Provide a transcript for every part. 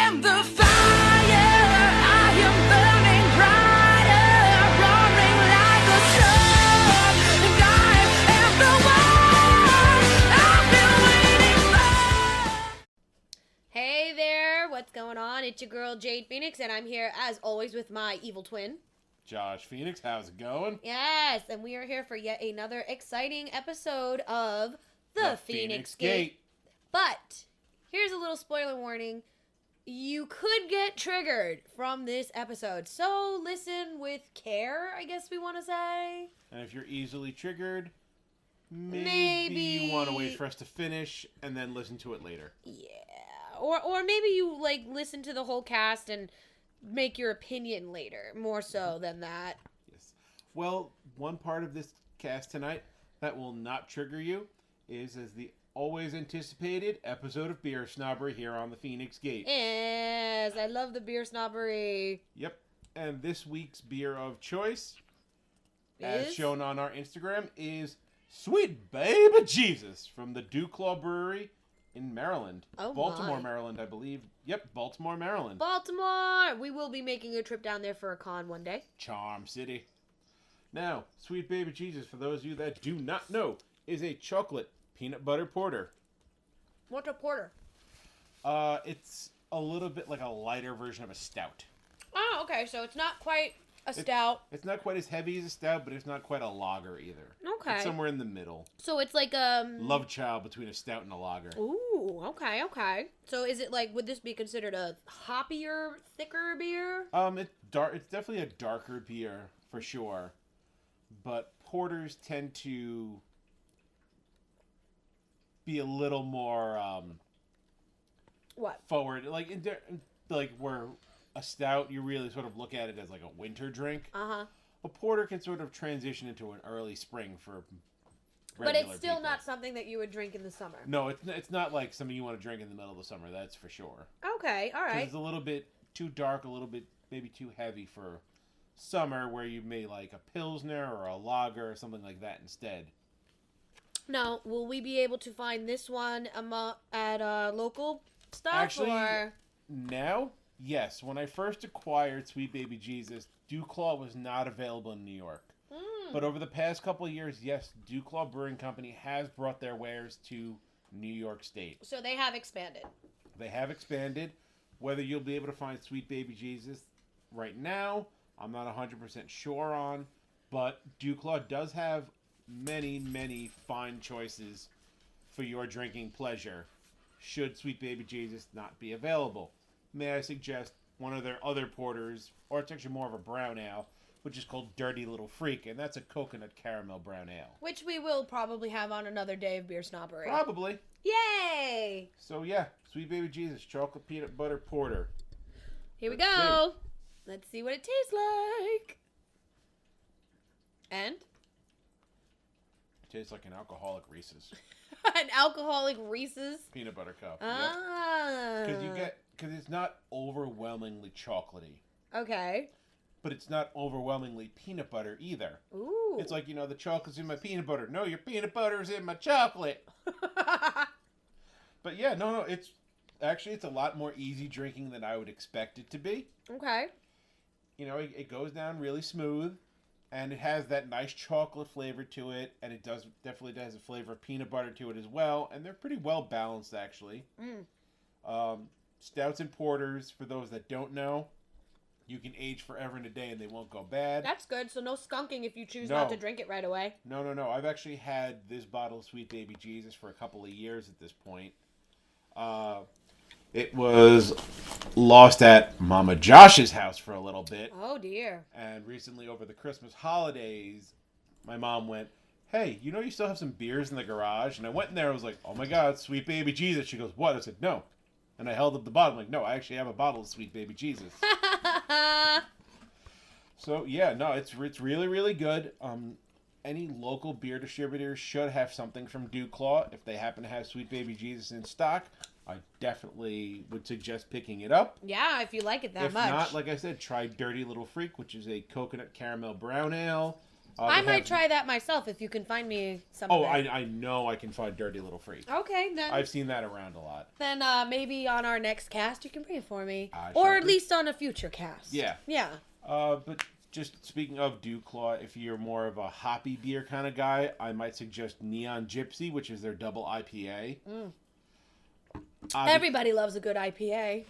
am the fire, I am burning brighter, roaring like a storm, and I am the one I've been waiting for. Hey there, what's going on? It's your girl Jade Feinics, and I'm here as always with my evil twin, Josh Feinics. How's it going? Yes, and we are here for yet another exciting episode of The Phoenix Gate. But here's a little spoiler warning. You could get triggered from this episode, so listen with care, I guess we want to say. And if you're easily triggered, maybe you want to wait for us to finish and then listen to it later. Yeah, or maybe you listen to the whole cast and make your opinion later, more so than that. Yes. Well, one part of this cast tonight that will not trigger you is as the always anticipated episode of Beer Snobbery here on the Phoenix Gate. Yes, I love the beer snobbery. Yep. And this week's beer of choice, as shown on our Instagram, is Sweet Baby Jesus from the Duclaw Brewery in Maryland. Oh, Baltimore, Maryland, I believe. Yep, Baltimore, Maryland. Baltimore! We will be making a trip down there for a con one day. Charm City. Now, Sweet Baby Jesus, for those of you that do not know, is a chocolate peanut butter porter. What's a porter? It's a little bit like a lighter version of a stout. Oh, okay, so it's not quite a stout. It's not quite as heavy as a stout, but it's not quite a lager either. Okay. It's somewhere in the middle. So it's like love child between a stout and a lager. Ooh, okay. So is it would this be considered a hoppier, thicker beer? It's definitely a darker beer for sure. But porters tend to be a little more forward, where a stout you really sort of look at it as like a winter drink. A porter can sort of transition into an early spring for regular but it's still people. not something that you would drink in the summer. No, it's not like something you want to drink in the middle of the summer. That's for sure. Okay, all right. It's a little bit too dark, a little bit maybe too heavy for summer, where you may like a pilsner or a lager or something like that instead. Now, will we be able to find this one at local stuff? Actually, or? Now, yes. When I first acquired Sweet Baby Jesus, Duclaw was not available in New York. But over the past couple of years, yes, Duclaw Brewing Company has brought their wares to New York State. So they have expanded. They have expanded. Whether you'll be able to find Sweet Baby Jesus right now, I'm not 100% sure on. But Duclaw does have many, many fine choices for your drinking pleasure, should Sweet Baby Jesus not be available. May I suggest one of their other porters, or it's actually more of a brown ale, which is called Dirty Little Freak, and that's a coconut caramel brown ale. Which we will probably have on another day of beer snobbery. Probably. Yay! So yeah, Sweet Baby Jesus, chocolate peanut butter porter. Here we go. Let's see what it tastes like. And? It tastes like an alcoholic Reese's. An alcoholic Reese's? Peanut butter cup. Ah. Because it's not overwhelmingly chocolatey. Okay. But it's not overwhelmingly peanut butter either. Ooh. It's like, the chocolate's in my peanut butter. No, your peanut butter's in my chocolate. But yeah, no, it's a lot more easy drinking than I would expect it to be. Okay. It goes down really smooth, and it has that nice chocolate flavor to it, and it definitely has a flavor of peanut butter to it as well, and they're pretty well balanced, actually. Stouts and porters, for those that don't know, you can age forever and a day and they won't go bad. That's good. So no skunking if you choose not to drink it right away. No. I've actually had this bottle of Sweet Baby Jesus for a couple of years at this point. It was lost at Mama Josh's house for a little bit. Oh, dear. And recently over the Christmas holidays, my mom went, hey, you still have some beers in the garage? And I went in there. I was like, oh, my God, Sweet Baby Jesus. She goes, what? I said, no. And I held up the bottle. I'm like, no, I actually have a bottle of Sweet Baby Jesus. So, yeah, no, it's really, really good. Any local beer distributors should have something from Duclaw. If they happen to have Sweet Baby Jesus in stock, I definitely would suggest picking it up. Yeah, if you like it that much. If not, like I said, try Dirty Little Freak, which is a coconut caramel brown ale. I might try that myself if you can find me some. Oh, I know I can find Dirty Little Freak. Okay, then. I've seen that around a lot. Then maybe on our next cast you can bring it for me. Or or at least on a future cast. Yeah. Yeah. But just speaking of Dew Claw, if you're more of a hoppy beer kind of guy, I might suggest Neon Gypsy, which is their double IPA. Everybody loves a good IPA.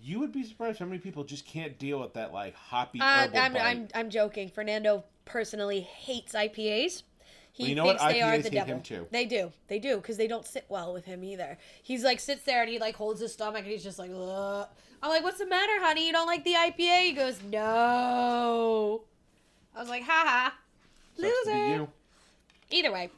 You would be surprised how many people just can't deal with that like hoppy herbal bite. I'm joking. Fernando personally hates IPAs. He you know thinks what? they are IPAs the hate devil. him too. They do, because they don't sit well with him either. He's like sits there and he like holds his stomach and he's just like, ugh. I'm like, what's the matter, honey? You don't like the IPA? He goes, no. I was like, haha, Sucks to be loser. you. Either way,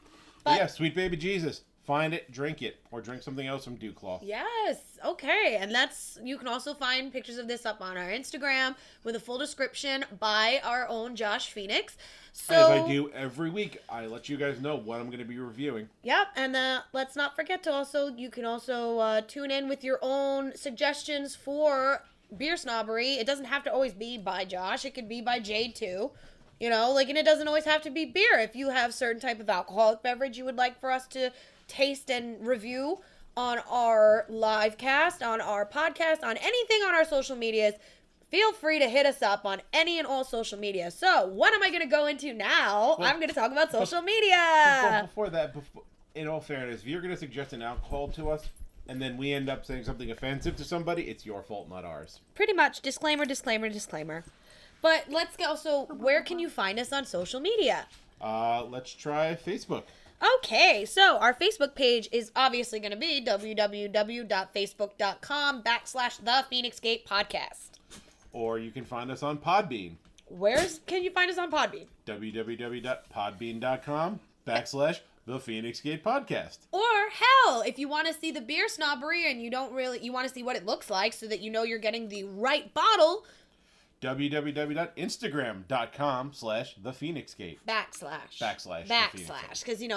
But yeah, Sweet Baby Jesus. Find it, drink it, or drink something else from Dew Claw. Yes. Okay. And you can also find pictures of this up on our Instagram with a full description by our own Josh Feinics. So, as I do every week, I let you guys know what I'm going to be reviewing. Yep. And let's not forget to you can also tune in with your own suggestions for beer snobbery. It doesn't have to always be by Josh. It could be by Jade too. You know, and it doesn't always have to be beer. If you have certain type of alcoholic beverage you would like for us to taste and review on our live cast, on our podcast, on anything on our social medias, feel free to hit us up on any and all social media. So, what am I going to go into now? I'm going to talk about social media. Before that, in all fairness, if you're going to suggest an alcohol to us, and then we end up saying something offensive to somebody, it's your fault, not ours. Pretty much. Disclaimer, disclaimer, disclaimer. But let's go. So, where can you find us on social media? Let's try Facebook. Okay, so our Facebook page is obviously going to be www.facebook.com/The Feinics Gate Podcast. Or you can find us on Podbean. Can you find us on Podbean? www.podbean.com/The Feinics Gate Podcast. Or hell, if you want to see the beer snobbery and you want to see what it looks like so that you know you're getting the right bottle, www.instagram.com/The Feinics Gate. / because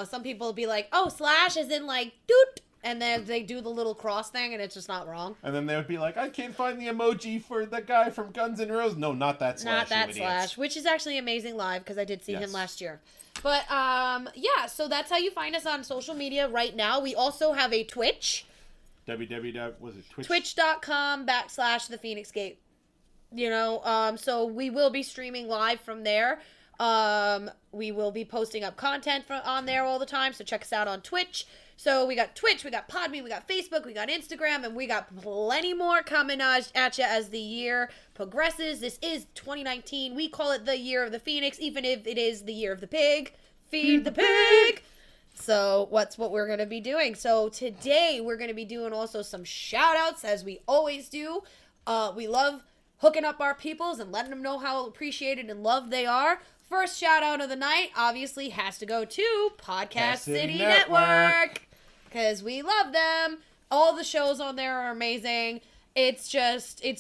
some people will be like, oh, slash as in like doot, and then they do the little cross thing and it's just not wrong. And then they would be like, I can't find the emoji for the guy from Guns N' Roses. No, not that slash. Not that slash, which is actually amazing live because I did see him last year. But yeah, so that's how you find us on social media right now. We also have a Twitch. Twitch.com/The Feinics Gate. So we will be streaming live from there. We will be posting up content on there all the time, so check us out on Twitch. So we got Twitch, we got Podbean, we got Facebook, we got Instagram, and we got plenty more coming at you as the year progresses. This is 2019. We call it the year of the Phoenix, even if it is the year of the pig. Feed the pig! So what's what we're going to be doing. So today we're going to be doing also some shout-outs, as we always do. We love hooking up our peoples and letting them know how appreciated and loved they are. First shout out of the night obviously has to go to Podcast City Network, because we love them. All the shows on there are amazing. It's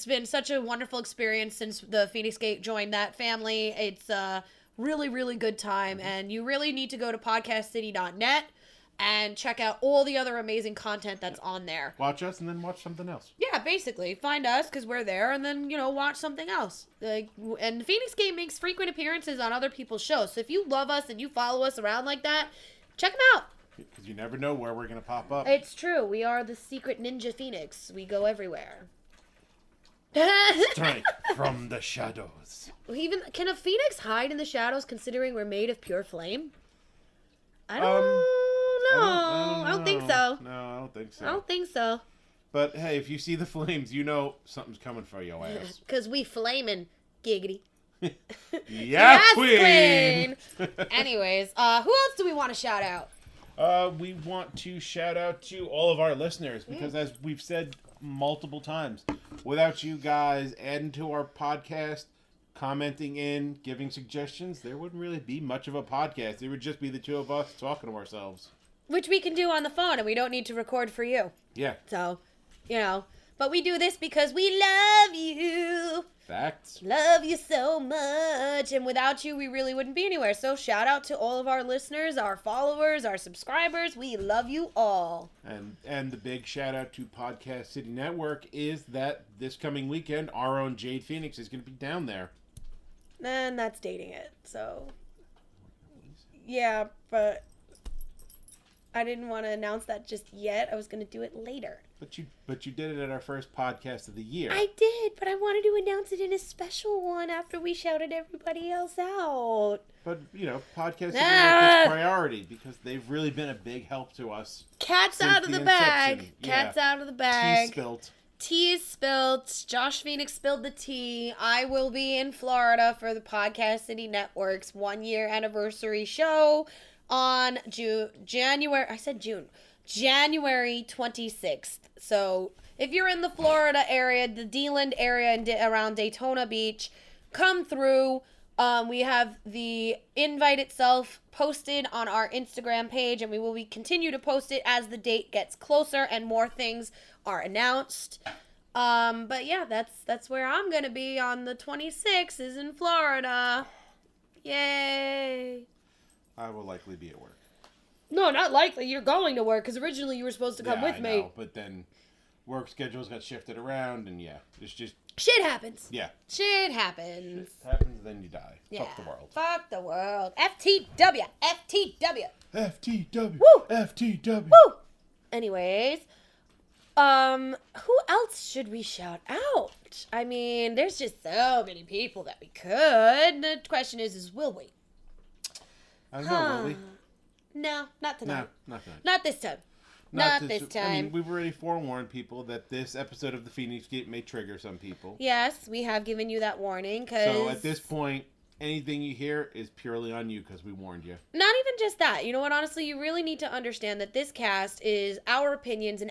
been such a wonderful experience since the Feinics Gate joined that family. It's a really, really good time, and you really need to go to podcastcity.net and check out all the other amazing content that's on there. Watch us and then watch something else. Yeah, basically. Find us because we're there, and then, watch something else. And Feinics Gate makes frequent appearances on other people's shows. So if you love us and you follow us around like that, check them out. Because you never know where we're going to pop up. It's true. We are the secret ninja Phoenix. We go everywhere. Strike from the shadows. Can a Phoenix hide in the shadows considering we're made of pure flame? I don't think so. No, I don't think so. I don't think so. But hey, if you see the flames, you know something's coming for your ass. Because we flaming giggity. Yeah, queen! Anyways, who else do we want to shout out? We want to shout out to all of our listeners because, as we've said multiple times, without you guys adding to our podcast, commenting in, giving suggestions, there wouldn't really be much of a podcast. It would just be the two of us talking to ourselves. Which we can do on the phone, and we don't need to record for you. Yeah. So, but we do this because we love you. Facts. Love you so much. And without you, we really wouldn't be anywhere. So shout out to all of our listeners, our followers, our subscribers. We love you all. And the big shout out to Podcast City Network is that this coming weekend, our own Jade Feinics is going to be down there. And that's dating it. So Yeah, but I didn't want to announce that just yet. I was going to do it later. But you did it at our first podcast of the year. I did, but I wanted to announce it in a special one after we shouted everybody else out. But, podcasting is priority because they've really been a big help to us. Cat's out of the bag. Cat's out of the bag. Tea spilt. Tea is spilt. Josh Feinics spilled the tea. I will be in Florida for the Podcast City Network's 1-year anniversary show on January 26th. So if you're in the Florida area, the DeLand area and around Daytona Beach, come through. We have the invite itself posted on our Instagram page, and we will continue to post it as the date gets closer and more things are announced. But yeah, that's where I'm gonna be on the 26th, is in Florida. Yay! I will likely be at work. No, not likely. You're going to work, because originally you were supposed to come with me. Know, but then work schedules got shifted around, and it's just... Shit happens. Yeah. Shit happens. Shit happens, then you die. Yeah. Fuck the world. Fuck the world. FTW. FTW. FTW. Woo! FTW. Woo! Anyways, who else should we shout out? I mean, there's just so many people that we could. The question is will we? I don't know, will we? No, not tonight. No, not tonight. Not this time. Not this time. I mean, we've already forewarned people that this episode of the Feinics Gate may trigger some people. Yes, we have given you that warning. So at this point, anything you hear is purely on you because we warned you. Not even just that. You know what? Honestly, you really need to understand that this cast is our opinions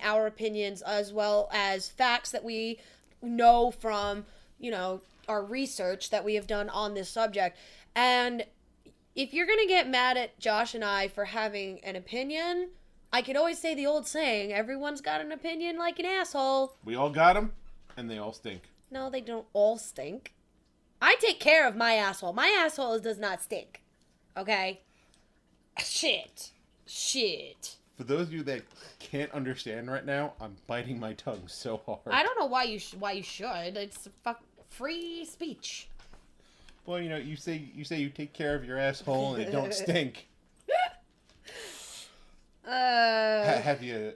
as well as facts that we know from, our research that we have done on this subject. And if you're going to get mad at Josh and I for having an opinion, I could always say the old saying, everyone's got an opinion like an asshole. We all got them, and they all stink. No, they don't all stink. I take care of my asshole. My asshole does not stink. Okay? Shit. For those of you that can't understand right now, I'm biting my tongue so hard. I don't know why you should. It's free speech. Well, you say you take care of your asshole and it don't stink. Have you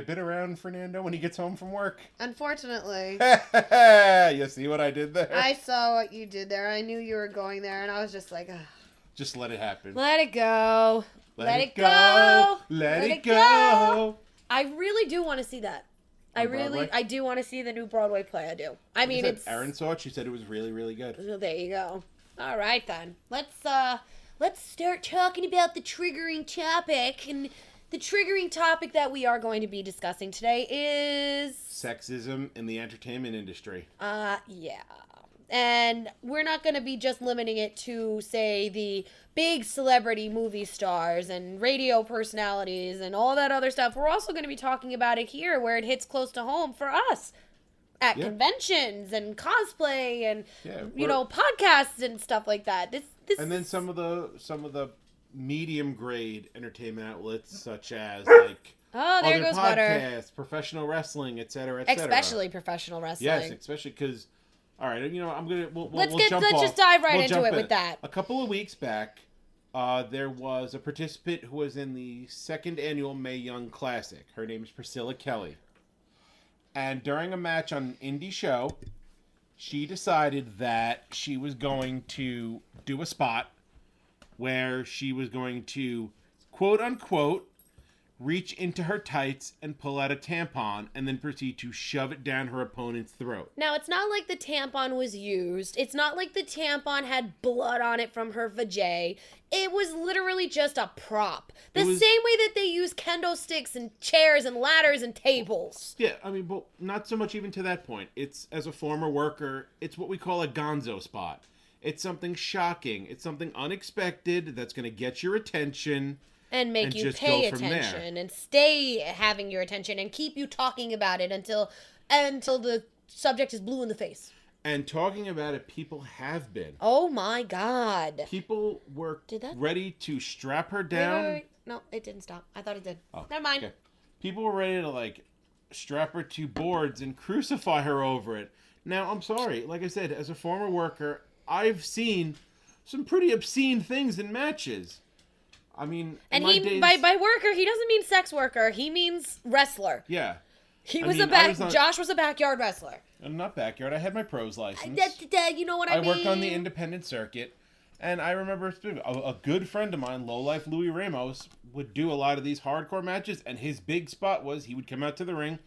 been around Fernando when he gets home from work? Unfortunately. You see what I did there? I saw what you did there. I knew you were going there, and I was just like, ugh. Just let it happen. Let it go. Let it go. Let it go. I really do want to see that. Broadway? I do want to see the new Broadway play. I do. I mean, it's... Erin saw it. She said it was really, really good. So there you go. All right, then. Let's start talking about the triggering topic. And the triggering topic that we are going to be discussing today is... Sexism in the entertainment industry. Yeah. And we're not going to be just limiting it to, say, the big celebrity movie stars and radio personalities and all that other stuff. We're also going to be talking about it here where it hits close to home for us. At conventions and cosplay and, podcasts and stuff like that. This and then some of the medium grade entertainment outlets such as like there goes podcasts, butter. Professional wrestling, etc., Especially professional wrestling. Yes, especially because, all right, I'm gonna let's just dive right into it with that. A couple of weeks back, there was a participant who was in the 2nd annual Mae Young Classic. Her name is Priscilla Kelly, and during a match on an indie show, she decided that she was going to do a spot where she was going to, quote unquote, reach into her tights and pull out a tampon and then proceed to shove it down her opponent's throat. Now, it's not like the tampon was used. It's not like the tampon had blood on it from her vajay. It was literally just a prop. The same way that they use kendo sticks and chairs and ladders and tables. Yeah, I mean, but not so much even to that point. It's, as a former worker, it's what we call a gonzo spot. It's something shocking. It's something unexpected that's going to get your attention. And make you pay attention and stay having your attention and keep you talking about it until the subject is blue in the face. And talking about it, people have been. Oh my God. People were ready to strap her down. Wait. No, it didn't stop. I thought it did. Oh, never mind. Okay. People were ready to strap her to boards and crucify her over it. Now, I'm sorry. Like I said, as a former worker, I've seen some pretty obscene things in matches. I mean, and by worker, he doesn't mean sex worker. He means wrestler. Yeah. Josh was a backyard wrestler. Not backyard. I had my pros license. You know what I mean? I worked on the independent circuit, and I remember a good friend of mine, Lowlife Louis Ramos, would do a lot of these hardcore matches, and his big spot was he would come out to the ring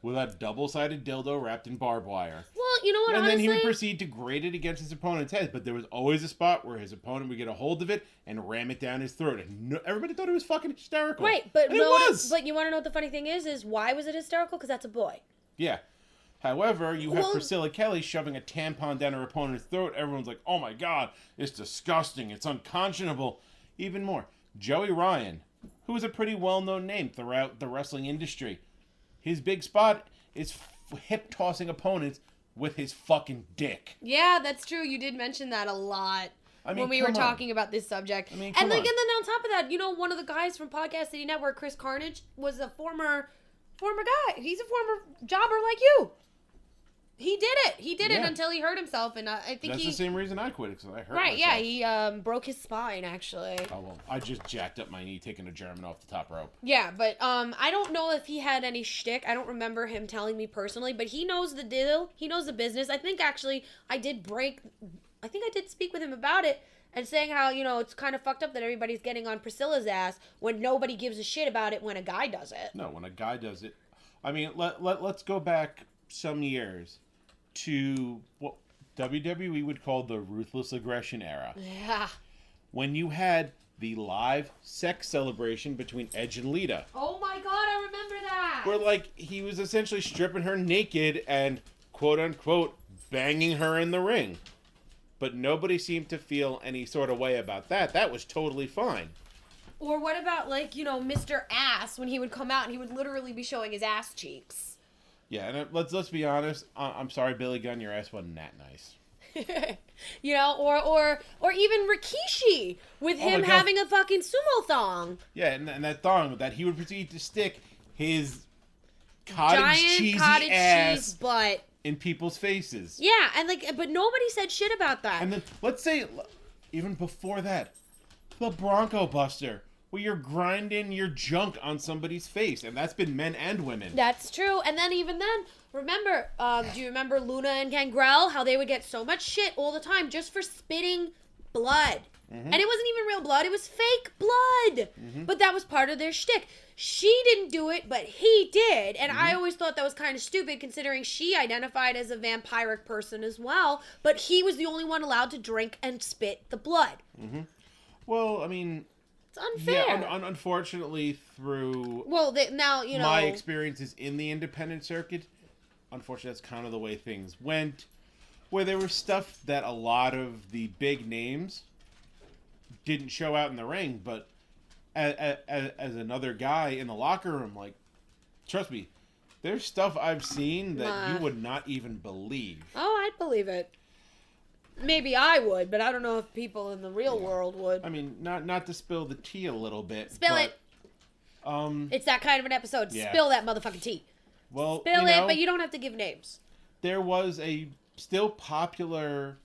with a double-sided dildo wrapped in barbed wire. Well, you know what, and honestly? Then he would proceed to grate it against his opponent's head, but there was always a spot where his opponent would get a hold of it and ram it down his throat. And everybody thought it was fucking hysterical. Right, but it was. But you want to know what the funny thing is why was it hysterical? Because that's a boy. Yeah. However, you have Priscilla Kelly shoving a tampon down her opponent's throat. Everyone's like, oh my god, it's disgusting. It's unconscionable. Even more, Joey Ryan, who is a pretty well-known name throughout the wrestling industry. His big spot is hip-tossing opponents with his fucking dick. Yeah, that's true. You did mention that a lot when we were talking about this subject. And then on top of that, one of the guys from Podcast City Network, Chris Carnage, was a former guy. He's a former jobber like you. He did it. He did it until he hurt himself, and I think that's the same reason I quit, because I hurt myself. Right, yeah, he broke his spine, actually. Oh, well, I just jacked up my knee taking a German off the top rope. Yeah, but I don't know if he had any shtick. I don't remember him telling me personally, but he knows the deal. He knows the business. I think, actually, I did speak with him about it, and saying how, it's kind of fucked up that everybody's getting on Priscilla's ass when nobody gives a shit about it when a guy does it. No, when a guy does it. I mean, let's go back some years to what WWE would call the ruthless aggression era. Yeah. When you had the live sex celebration between Edge and Lita. Oh my god, I remember that! Where, he was essentially stripping her naked and, quote-unquote, banging her in the ring. But nobody seemed to feel any sort of way about that. That was totally fine. Or what about, Mr. Ass, when he would come out and he would literally be showing his ass cheeks? Yeah, and let's be honest. I'm sorry, Billy Gunn, your ass wasn't that nice. Or even Rikishi with him having a fucking sumo thong. Yeah, and that thong that he would proceed to stick his cottage ass cheese butt in people's faces. Yeah, and but nobody said shit about that. And then let's say even before that, the Bronco Buster, where you're grinding your junk on somebody's face, and that's been men and women. That's true. And then remember, do you remember Luna and Gangrel? How they would get so much shit all the time just for spitting blood. Mm-hmm. And it wasn't even real blood, it was fake blood. Mm-hmm. But that was part of their shtick. She didn't do it, but he did. And I always thought that was kind of stupid, considering she identified as a vampiric person as well. But he was the only one allowed to drink and spit the blood. Mm-hmm. Well, I mean, it's unfair. Yeah, unfortunately, through now my experiences in the independent circuit, unfortunately, that's kind of the way things went. Where there was stuff that a lot of the big names didn't show out in the ring, but as another guy in the locker room, trust me, there's stuff I've seen that you would not even believe. Oh, I'd believe it. Maybe I would, but I don't know if people in the real world would. I mean, not to spill the tea a little bit. Spill it. It's that kind of an episode. Yeah. Spill that motherfucking tea. Well, spill it, but you don't have to give names. There was a still popular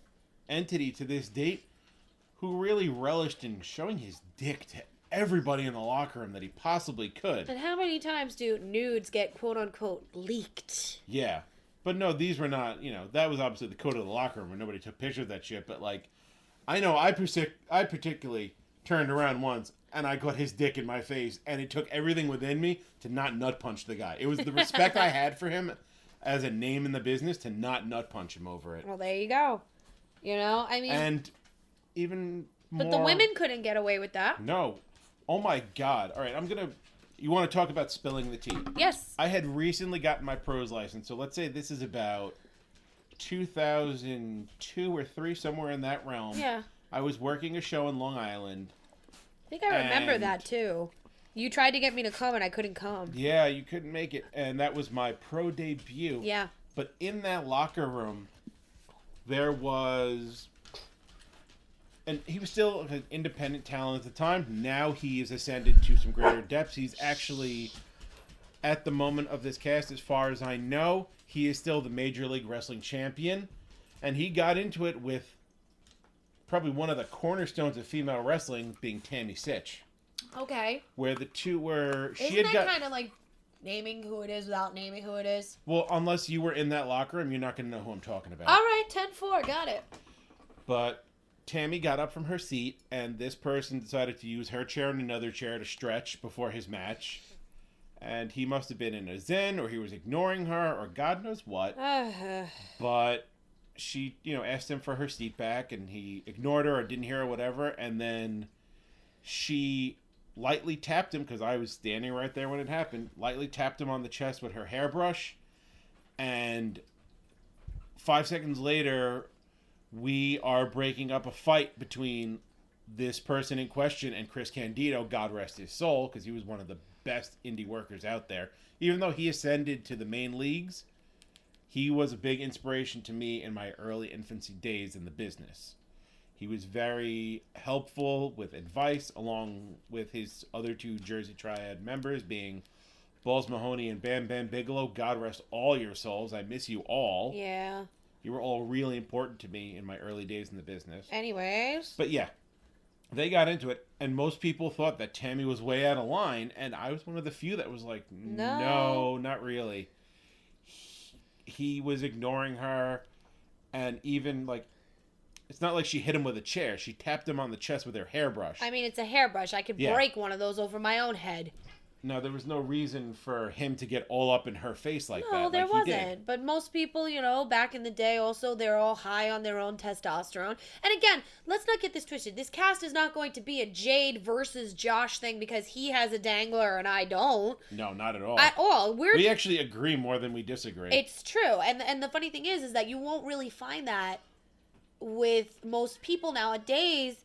entity to this date who really relished in showing his dick to everybody in the locker room that he possibly could. And how many times do nudes get quote-unquote leaked? Yeah. But no, these were not, that was obviously the code of the locker room where nobody took pictures of that shit. But, I know I particularly turned around once and I got his dick in my face, and it took everything within me to not nut punch the guy. It was the respect I had for him as a name in the business to not nut punch him over it. Well, there you go. I mean... And even more... But the women couldn't get away with that. No. Oh, my God. All right, You want to talk about spilling the tea? Yes. I had recently gotten my pros license, so let's say this is about 2002 or 3, somewhere in that realm. Yeah. I was working a show in Long Island. I think I remember that, too. You tried to get me to come, and I couldn't come. Yeah, you couldn't make it, and that was my pro debut. Yeah. But in that locker room, there was... And he was still an independent talent at the time. Now he has ascended to some greater depths. He's actually, at the moment of this cast, as far as I know, he is still the Major League Wrestling champion. And he got into it with probably one of the cornerstones of female wrestling being Tammy Sitch. Okay. Where the two were... Isn't that kind of like naming who it is without naming who it is? Well, unless you were in that locker room, you're not going to know who I'm talking about. All right, 10-4, got it. But Tammy got up from her seat, and this person decided to use her chair and another chair to stretch before his match. And he must have been in a zen, or he was ignoring her, or God knows what. But she, asked him for her seat back, and he ignored her or didn't hear her or whatever. And then she lightly tapped him, because I was standing right there when it happened, lightly tapped him on the chest with her hairbrush. And 5 seconds later, we are breaking up a fight between this person in question and Chris Candido, God rest his soul, because he was one of the best indie workers out there. Even though he ascended to the main leagues, he was a big inspiration to me in my early infancy days in the business. He was very helpful with advice, along with his other two Jersey Triad members, being Balls Mahoney and Bam Bam Bigelow. God rest all your souls. I miss you all. Yeah. You were all really important to me in my early days in the business. Anyways. But yeah, they got into it, and most people thought that Tammy was way out of line, and I was one of the few that was like, no not really. He was ignoring her, and even, like, it's not like she hit him with a chair. She tapped him on the chest with her hairbrush. I mean, it's a hairbrush. I could break one of those over my own head. No, there was no reason for him to get all up in her face like that. No, there wasn't. But most people, back in the day also, they're all high on their own testosterone. And again, let's not get this twisted. This cast is not going to be a Jade versus Josh thing because he has a dangler and I don't. No, not at all. At all. We actually agree more than we disagree. It's true. And the funny thing is that you won't really find that with most people nowadays.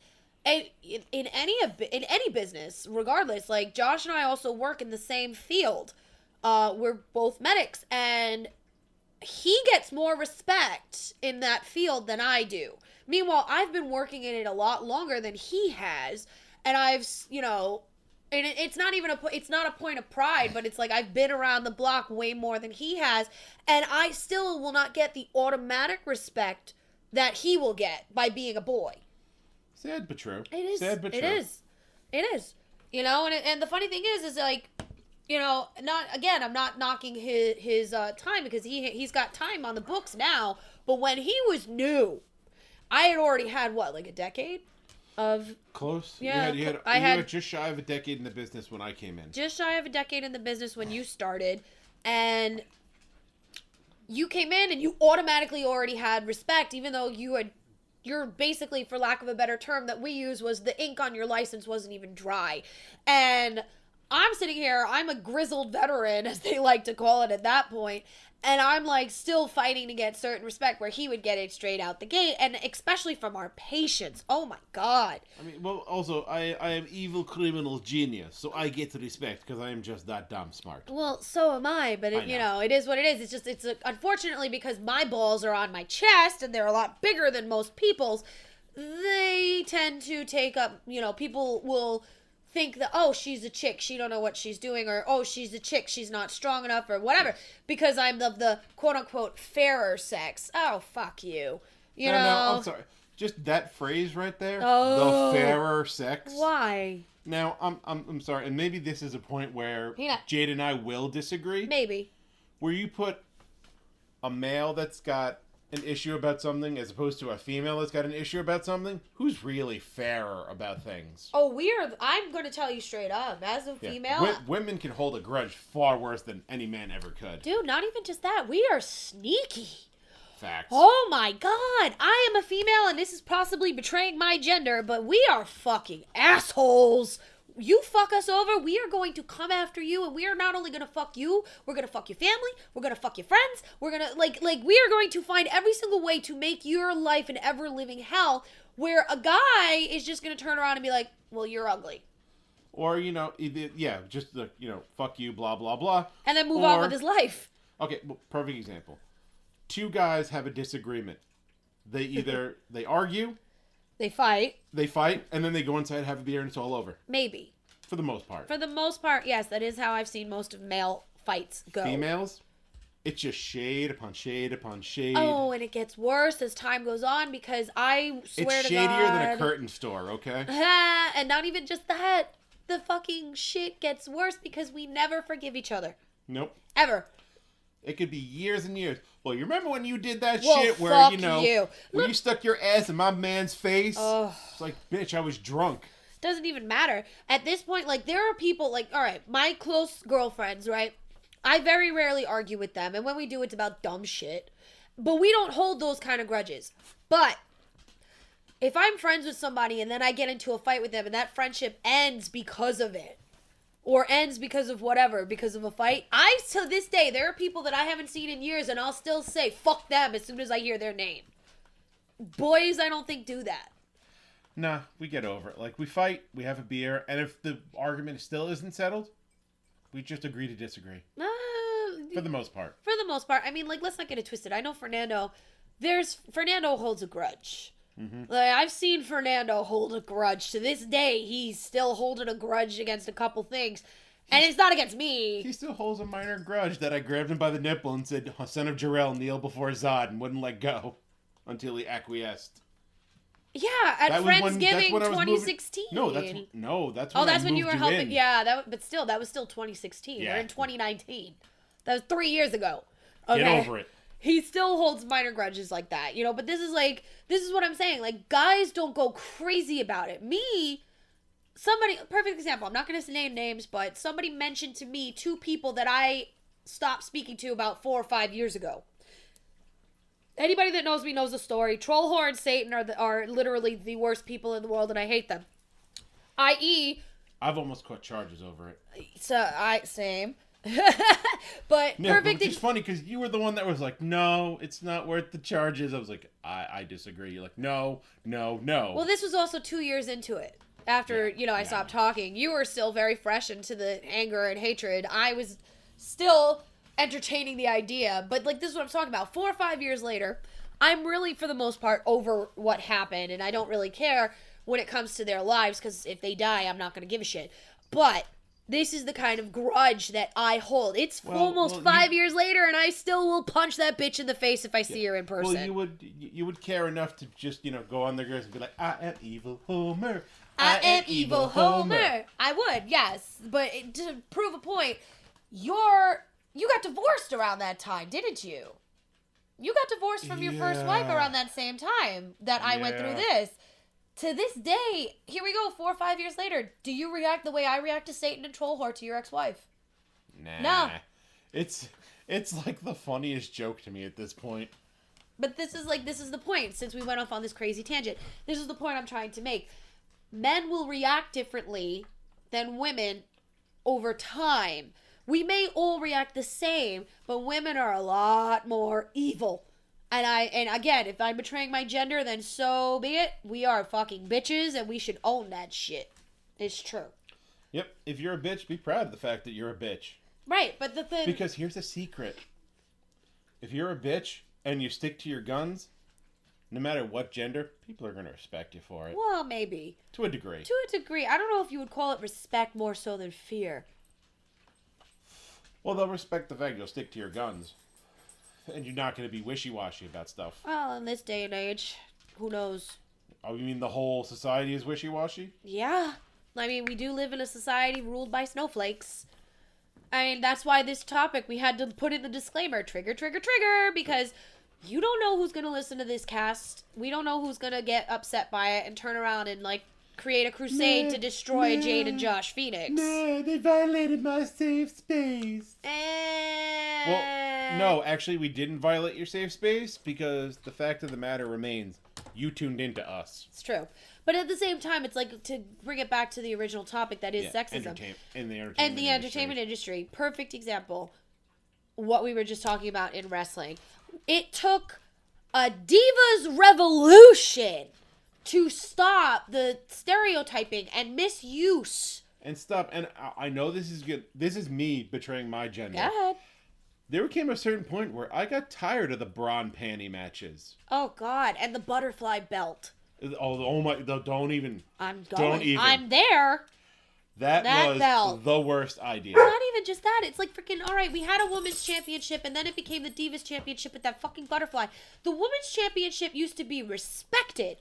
In any business, regardless, like Josh and I also work in the same field. We're both medics, and he gets more respect in that field than I do. Meanwhile, I've been working in it a lot longer than he has, and I've, and it's not even it's not a point of pride, but it's like I've been around the block way more than he has, and I still will not get the automatic respect that he will get by being a boy. Sad but true. It is. Sad but true. It is. It is. And the funny thing is like, I'm not knocking his time because he's got time on the books now. But when he was new, I had already had like a decade of close. Yeah, you had just shy of a decade in the business when I came in. Just shy of a decade in the business when you started, and you came in and you automatically already had respect, even though you're basically, for lack of a better term that we use, was the ink on your license wasn't even dry. And I'm sitting here, I'm a grizzled veteran, as they like to call it at that point, and I'm like still fighting to get certain respect where he would get it straight out the gate, and especially from our patients. Oh my God. I mean, well, also, I am evil criminal genius, so I get respect because I am just that damn smart. Well, so am I, but it is what it is. It's unfortunately, because my balls are on my chest and they're a lot bigger than most people's, they tend to take up, people will think that, oh, she's a chick, she don't know what she's doing, or, oh, she's a chick, she's not strong enough, or whatever, because I'm of the quote-unquote fairer sex. Oh, fuck you. No, I'm sorry. Just that phrase right there, the fairer sex. Why? Now, I'm sorry, and maybe this is a point where Jade and I will disagree. Maybe. Where you put a male that's got an issue about something as opposed to a female that's got an issue about something, who's really fairer about things? Oh, I'm going to tell you straight up, as a female... Women can hold a grudge far worse than any man ever could. Dude, not even just that. We are sneaky. Facts. Oh my God. I am a female, and this is possibly betraying my gender, but we are fucking assholes. You fuck us over, we are going to come after you, and we are not only going to fuck you, we're going to fuck your family, we're going to fuck your friends, we're going to, we are going to find every single way to make your life an ever-living hell, where a guy is just going to turn around and be like, well, you're ugly. Or, just the, fuck you, blah, blah, blah. And then move on with his life. Okay, well, perfect example. Two guys have a disagreement. They argue... They fight, and then they go inside, have a beer, and it's all over. Maybe. For the most part. For the most part, yes. That is how I've seen most of male fights go. Females, it's just shade upon shade upon shade. Oh, and it gets worse as time goes on because I swear to God... It's shadier than a curtain store, okay? And not even just that. the fucking shit gets worse because we never forgive each other. Nope. Ever. It could be years and years. Well, you remember when you did that Well, shit where, fuck you know, you. when you stuck your ass in my man's face? Ugh. It's like, bitch, I was drunk. Doesn't even matter. At this point, like, there are people, like, all right, my close girlfriends, right? I very rarely argue with them. And when we do, it's about dumb shit. But we don't hold those kind of grudges. But if I'm friends with somebody and then I get into a fight with them and that friendship ends because of it, or ends because of whatever, because of a fight, to this day, there are people that I haven't seen in years and I'll still say, fuck them as soon as I hear their name. Boys, I don't think do that. Nah, we get over it. Like, we fight, we have a beer, and if the argument still isn't settled, we just agree to disagree. For the most part. For the most part. I mean, like, let's not get it twisted. I know Fernando holds a grudge. Mm-hmm. Like, I've seen Fernando hold a grudge. To this day, he's still holding a grudge against a couple things. And it's not against me. He still holds a minor grudge that I grabbed him by the nipple and said, son of Jarrell, kneel before Zod, and wouldn't let go until he acquiesced. Yeah, at Friendsgiving 2016. That's when you were helping. In. Yeah, that was still 2016. Yeah. We're in 2019. That was 3 years ago. Okay? Get over it. He still holds minor grudges like that, you know, but this is what I'm saying. Like, guys don't go crazy about it. Perfect example, I'm not going to name names, but somebody mentioned to me 2 people that I stopped speaking to about 4 or 5 years ago. Anybody that knows me knows the story. Trollhorn and Satan are literally the worst people in the world, and I hate them. I've almost caught charges over it. Same. But yeah, perfect. It's funny because you were the one that was like, "No, it's not worth the charges." I was like, "I disagree." You're like, "No." Well, this was also 2 years into it. After I stopped talking, you were still very fresh into the anger and hatred. I was still entertaining the idea, but like, this is what I'm talking about. 4 or 5 years later, I'm really, for the most part, over what happened, and I don't really care when it comes to their lives, because if they die, I'm not going to give a shit. But this is the kind of grudge that I hold. It's almost 5 years later, and I still will punch that bitch in the face if I see her in person. Well, you would care enough to just, go on the girls and be like, I am evil Homer. I am evil Homer. I would, yes. But to prove a point, you got divorced around that time, didn't you? You got divorced from your first wife around that same time that I went through this. To this day, here we go, 4 or 5 years later. Do you react the way I react to Satan and Trollhorn to your ex-wife? Nah. No. It's like the funniest joke to me at this point. But this is the point, since we went off on this crazy tangent. This is the point I'm trying to make. Men will react differently than women over time. We may all react the same, but women are a lot more evil. And again, if I'm betraying my gender, then so be it. We are fucking bitches, and we should own that shit. It's true. Yep. If you're a bitch, be proud of the fact that you're a bitch. Right, but the thing... Because here's a secret. If you're a bitch and you stick to your guns, no matter what gender, people are going to respect you for it. Well, maybe. To a degree. To a degree. I don't know if you would call it respect more so than fear. Well, they'll respect the fact you'll stick to your guns. And you're not going to be wishy-washy about stuff. Well, in this day and age, who knows? Oh, you mean the whole society is wishy-washy? Yeah. I mean, we do live in a society ruled by snowflakes. I mean, that's why this topic, we had to put in the disclaimer, trigger, trigger, trigger, because you don't know who's going to listen to this cast. We don't know who's going to get upset by it and turn around and, create a crusade to destroy Jade and Josh Feinics. No, they violated my safe space. Well, no, actually, we didn't violate your safe space because the fact of the matter remains, you tuned into us. It's true. But at the same time, it's like, to bring it back to the original topic that is sexism. In the entertainment industry. Perfect example. What we were just talking about in wrestling. It took a divas revolution to stop the stereotyping and misuse. And stop. And I know this is good. This is me betraying my gender. Go ahead. There came a certain point where I got tired of the bra and panty matches. Oh, God. And the butterfly belt. Oh my. Don't even. I'm going. Don't even. I'm there. That was belt. The worst idea. Not even just that. It's like freaking, all right, we had a women's championship, and then it became the Divas championship with that fucking butterfly. The women's championship used to be respected.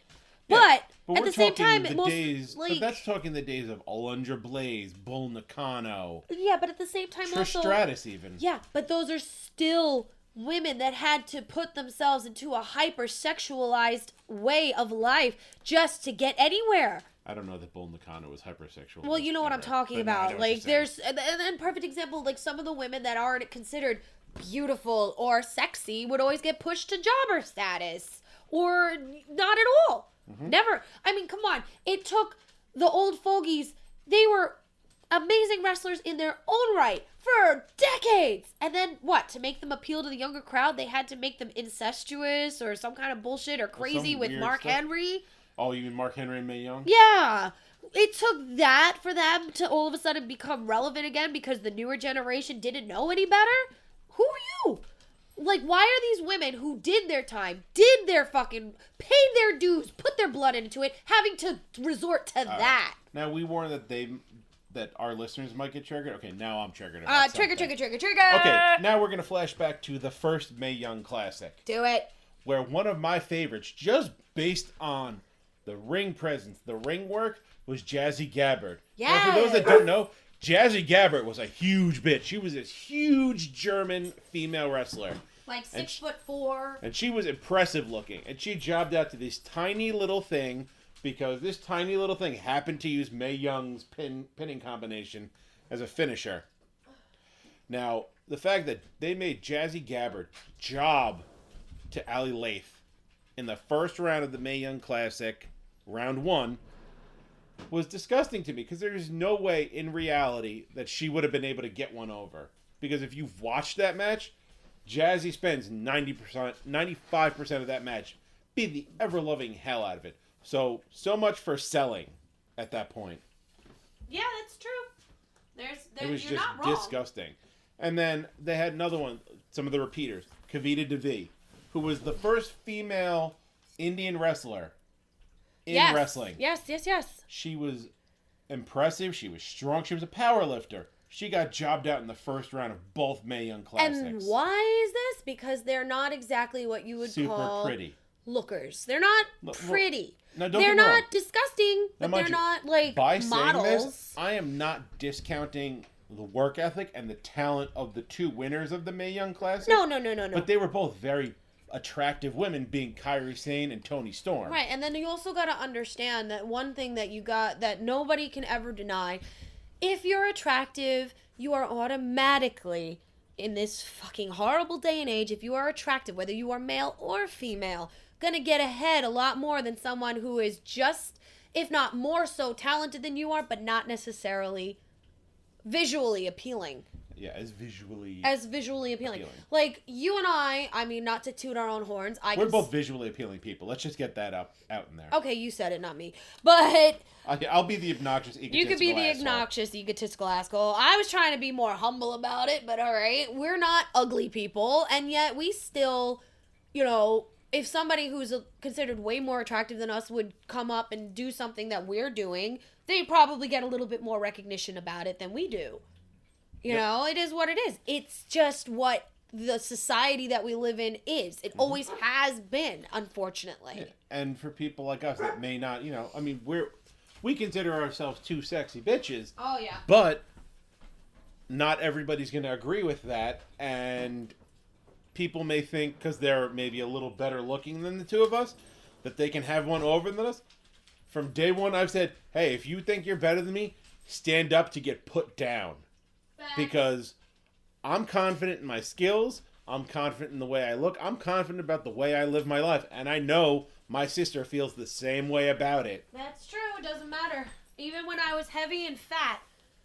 But But at the same time, but that's talking the days of Alundra Blaze, Bull Nakano. Yeah, but at the same time, Trish also Stratus even. Yeah, but those are still women that had to put themselves into a hypersexualized way of life just to get anywhere. I don't know that Bull Nakano was hypersexual. Well, you know what I'm talking about. Like, there's and perfect example. Like, some of the women that aren't considered beautiful or sexy would always get pushed to jobber status, or not at all. Mm-hmm. Never. I mean, come on. It took the old fogies. They were amazing wrestlers in their own right for decades. And then what? To make them appeal to the younger crowd, they had to make them incestuous or some kind of bullshit or crazy with Mark Henry. Oh, you mean Mark Henry and Mae Young? Yeah. It took that for them to all of a sudden become relevant again because the newer generation didn't know any better? Who are you? Like, why are these women who did their time, did their fucking, paid their dues, put their blood into it, having to resort to that? Now, we warned that our listeners might get triggered. Okay, now I'm triggered. Trigger. Okay, now we're going to flash back to the first Mae Young Classic. Do it. Where one of my favorites, just based on the ring presence, the ring work, was Jazzy Gabbard. Yeah. Now, for those that don't know, Jazzy Gabbard was a huge bitch. She was this huge German female wrestler. Like 6'4". And she was impressive looking. And she jobbed out to this tiny little thing because this tiny little thing happened to use Mae Young's pinning combination as a finisher. Now, the fact that they made Jazzy Gabbard job to Allie Lath in the first round of the Mae Young Classic, round 1, was disgusting to me because there's no way in reality that she would have been able to get one over. Because if you've watched that match, Jazzy spends 95% of that match beating the ever-loving hell out of it. So much for selling at that point. Yeah, that's true. It was just disgusting. And then they had another one, some of the repeaters. Kavita Devi, who was the first female Indian wrestler in wrestling. Yes. She was impressive. She was strong. She was a power lifter. She got jobbed out in the first round of both Mae Young Classics. And why is this? Because they're not exactly what you would call pretty lookers. They're not pretty. Now, they're not disgusting, but they're not like by models. Saying this, I am not discounting the work ethic and the talent of the two winners of the Mae Young Classic. No. But they were both very attractive women, being Kairi Sane and Toni Storm. Right, and then you also got to understand that one thing that you got that nobody can ever deny. If you're attractive, you are automatically, in this fucking horrible day and age, if you are attractive, whether you are male or female, gonna get ahead a lot more than someone who is just, if not more so talented than you are, but not necessarily visually appealing. Yeah, as visually appealing. Like, you and I mean, not to toot our own horns. We're both visually appealing people. Let's just get that out in there. Okay, you said it, not me. But I'll be the obnoxious egotistical You could be the obnoxious egotistical asshole. I was trying to be more humble about it, but all right. We're not ugly people, and yet we still, if somebody who's considered way more attractive than us would come up and do something that we're doing, they probably get a little bit more recognition about it than we do. You know, it is what it is. It's just what the society that we live in is. It always has been, unfortunately. Yeah. And for people like us that may not, we consider ourselves two sexy bitches. Oh, yeah. But not everybody's going to agree with that. And people may think, because they're maybe a little better looking than the two of us, that they can have one over than us. From day one, I've said, hey, if you think you're better than me, stand up to get put down. Because I'm confident in my skills. I'm confident in the way I look. I'm confident about the way I live my life. And I know my sister feels the same way about it. That's true. It doesn't matter. Even when I was heavy and fat,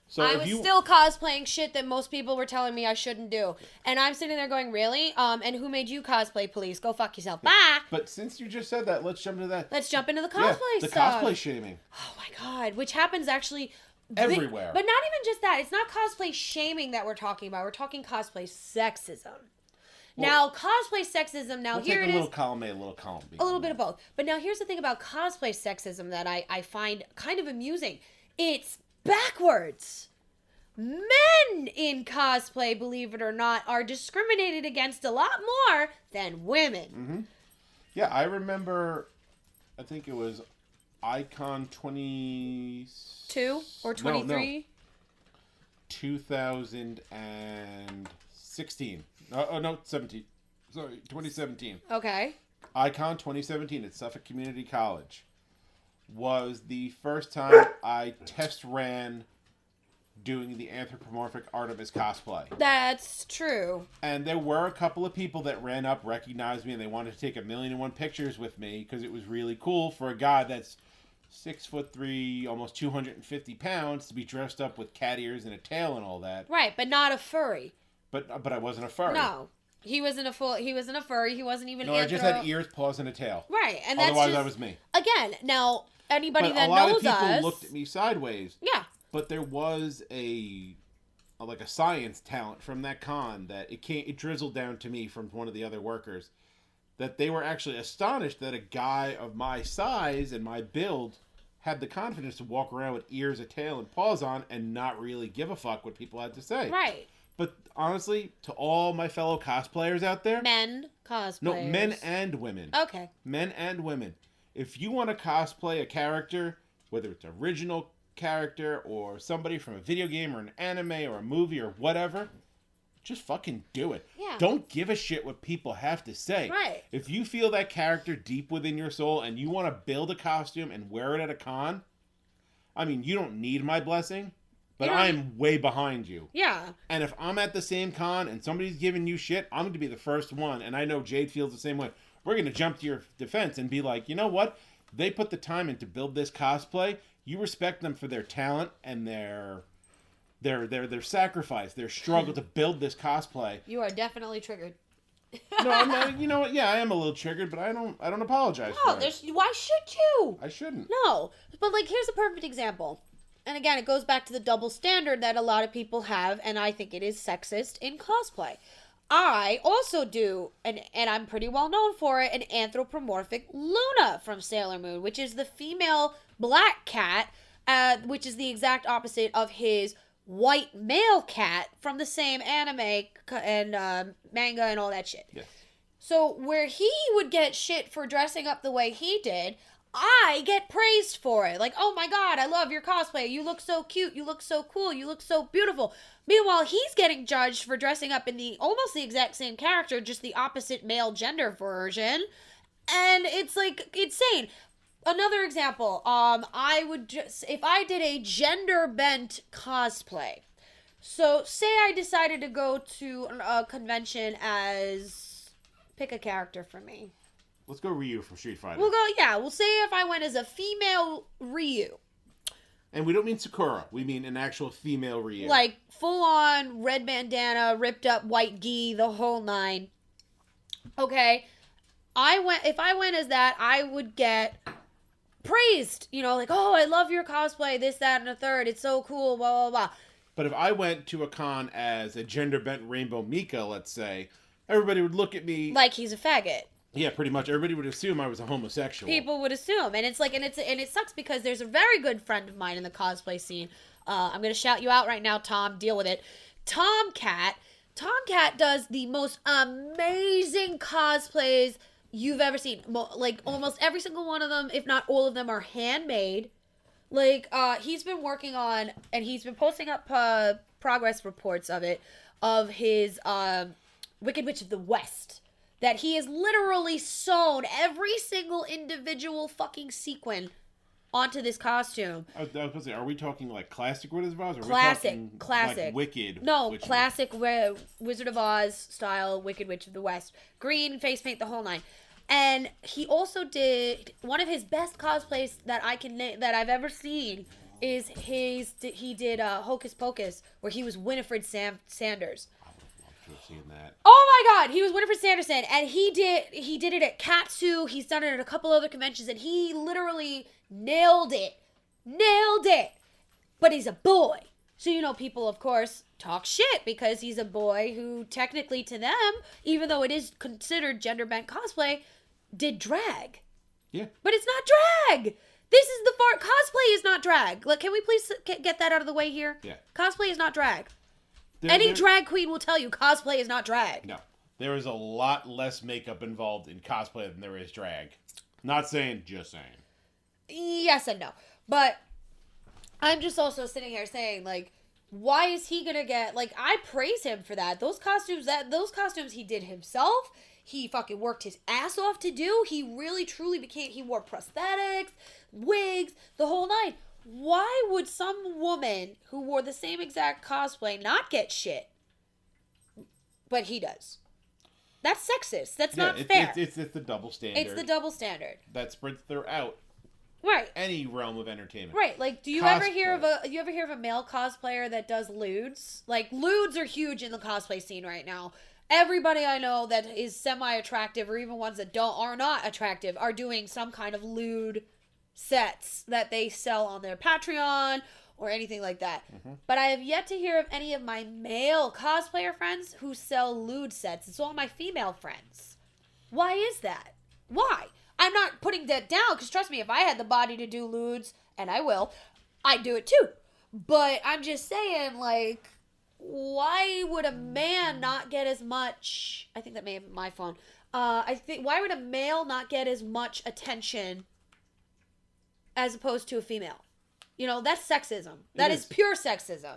so I was still cosplaying shit that most people were telling me I shouldn't do. And I'm sitting there going, really? And who made you cosplay police? Go fuck yourself. Bye. But since you just said that, let's jump into that. Let's jump into the cosplay the stuff. cosplay shaming. Oh my God. Which happens actually everywhere. But not even just that. It's not cosplay shaming that we're talking about. We're talking cosplay sexism. Now, cosplay sexism, here it is. A little column A, a little column B. A little bit of both. But now here's the thing about cosplay sexism that I find kind of amusing. It's backwards. Men in cosplay, believe it or not, are discriminated against a lot more than women. Mm-hmm. Yeah, I remember I think it was Icon 22 or 23? No. 2016. Oh, no, 17. Sorry, 2017. Okay. Icon 2017 at Suffolk Community College was the first time I test ran doing the anthropomorphic Artemis cosplay. That's true. And there were a couple of people that ran up, recognized me, and they wanted to take 1,000,001 pictures with me because it was really cool for a guy that's 6'3", almost 250 pounds to be dressed up with cat ears and a tail and all that. Right, but not a furry. But I wasn't a furry. No. He wasn't a furry. He wasn't even I just had ears, paws, and a tail. Right, and that's otherwise just, that was me. Again, now anybody that a lot knows of people us looked at me sideways. Yeah. But there was a science talent from that con that it drizzled down to me from one of the other workers that they were actually astonished that a guy of my size and my build had the confidence to walk around with ears, a tail, and paws on and not really give a fuck what people had to say. Right. But honestly, to all my fellow cosplayers out there... Men cosplayers. No, men and women. Okay. Men and women. If you want to cosplay a character, whether it's original character or somebody from a video game or an anime or a movie or whatever, just fucking do it. Yeah. Don't give a shit what people have to say. Right. If you feel that character deep within your soul and you want to build a costume and wear it at a con, I mean, you don't need my blessing, but I'm way behind you. Yeah. And if I'm at the same con and somebody's giving you shit, I'm going to be the first one, and I know Jade feels the same way. We're going to jump to your defense and be like, you know what? They put the time in to build this cosplay. You respect them for their talent and their sacrifice, their struggle to build this cosplay. You are definitely triggered. No, I'm not. You know what? Yeah, I am a little triggered, but I don't apologize for it. Why should you? I shouldn't. No, but like here's a perfect example. And again, it goes back to the double standard that a lot of people have, and I think it is sexist in cosplay. I also do, and I'm pretty well known for it, an anthropomorphic Luna from Sailor Moon, which is the female black cat, which is the exact opposite of his white male cat from the same anime and manga and all that shit. Yeah. So where he would get shit for dressing up the way he did, I get praised for it. Like, oh my god, I love your cosplay. You look so cute. You look so cool. You look so beautiful. Meanwhile, he's getting judged for dressing up in almost the exact same character, just the opposite male gender version. And it's like insane. Another example, if I did a gender bent cosplay. So say I decided to go to a convention pick a character for me. Let's go Ryu from Street Fighter. We'll say if I went as a female Ryu. And we don't mean Sakura. We mean an actual female Ryu. Like, full-on red bandana, ripped up white gi, the whole nine. Okay. If I went as that, I would get praised. You know, like, oh, I love your cosplay, this, that, and a third. It's so cool, blah, blah, blah. But if I went to a con as a gender-bent Rainbow Mika, let's say, everybody would look at me... like he's a faggot. Yeah, pretty much. Everybody would assume I was a homosexual. People would assume, and it's like, and it sucks because there's a very good friend of mine in the cosplay scene. I'm gonna shout you out right now, Tom. Deal with it. Tomcat does the most amazing cosplays you've ever seen. Like almost every single one of them, if not all of them, are handmade. Like he's been working on, and he's been posting up progress reports of his Wicked Witch of the West. That he has literally sewn every single individual fucking sequin onto this costume. I was going to say, are we talking like classic Wizard of Oz? Or classic. Like Wicked? No, classic Wizard of Oz style Wicked Witch of the West. Green, face paint, the whole nine. And he also did one of his best cosplays that I've ever seen is he did Hocus Pocus, where he was Winifred Sanders. Seen that. Oh my god, he was Winifred Sanderson, and he did it at Katsu. He's done it at a couple other conventions, and he literally nailed it. But he's a boy, so people of course talk shit because he's a boy who technically to them, even though it is considered gender bent cosplay, did drag. Yeah, but it's not drag. This is the part. Cosplay is not drag. Like, can we please get that out of the way here? Yeah, cosplay is not drag. Any drag queen will tell you cosplay is not drag. No. There is a lot less makeup involved in cosplay than there is drag. Not saying, just saying. Yes and no. But I'm just also sitting here saying, like, why is he gonna get, like, I praise him for that. Those costumes he did himself. He fucking worked his ass off to do. He really truly he wore prosthetics, wigs, the whole nine. Why would some woman who wore the same exact cosplay not get shit? But he does. That's sexist. That's not fair. It's the double standard. It's the double standard. That spreads throughout any realm of entertainment. Right. Like, do you ever hear of a male cosplayer that does lewds? Like, lewds are huge in the cosplay scene right now. Everybody I know that is semi-attractive, or even ones that are not attractive, are doing some kind of lewd sets that they sell on their Patreon or anything like that. Mm-hmm. But I have yet to hear of any of my male cosplayer friends who sell lewd sets. It's all my female friends. Why is that? Why? I'm not putting that down, because trust me, if I had the body to do lewds, and I will, I'd do it too. But I'm just saying, like, why would a man not get as much... I think that may have been my phone. Why would a male not get as much attention as opposed to a female? You know, that's sexism. That is pure sexism.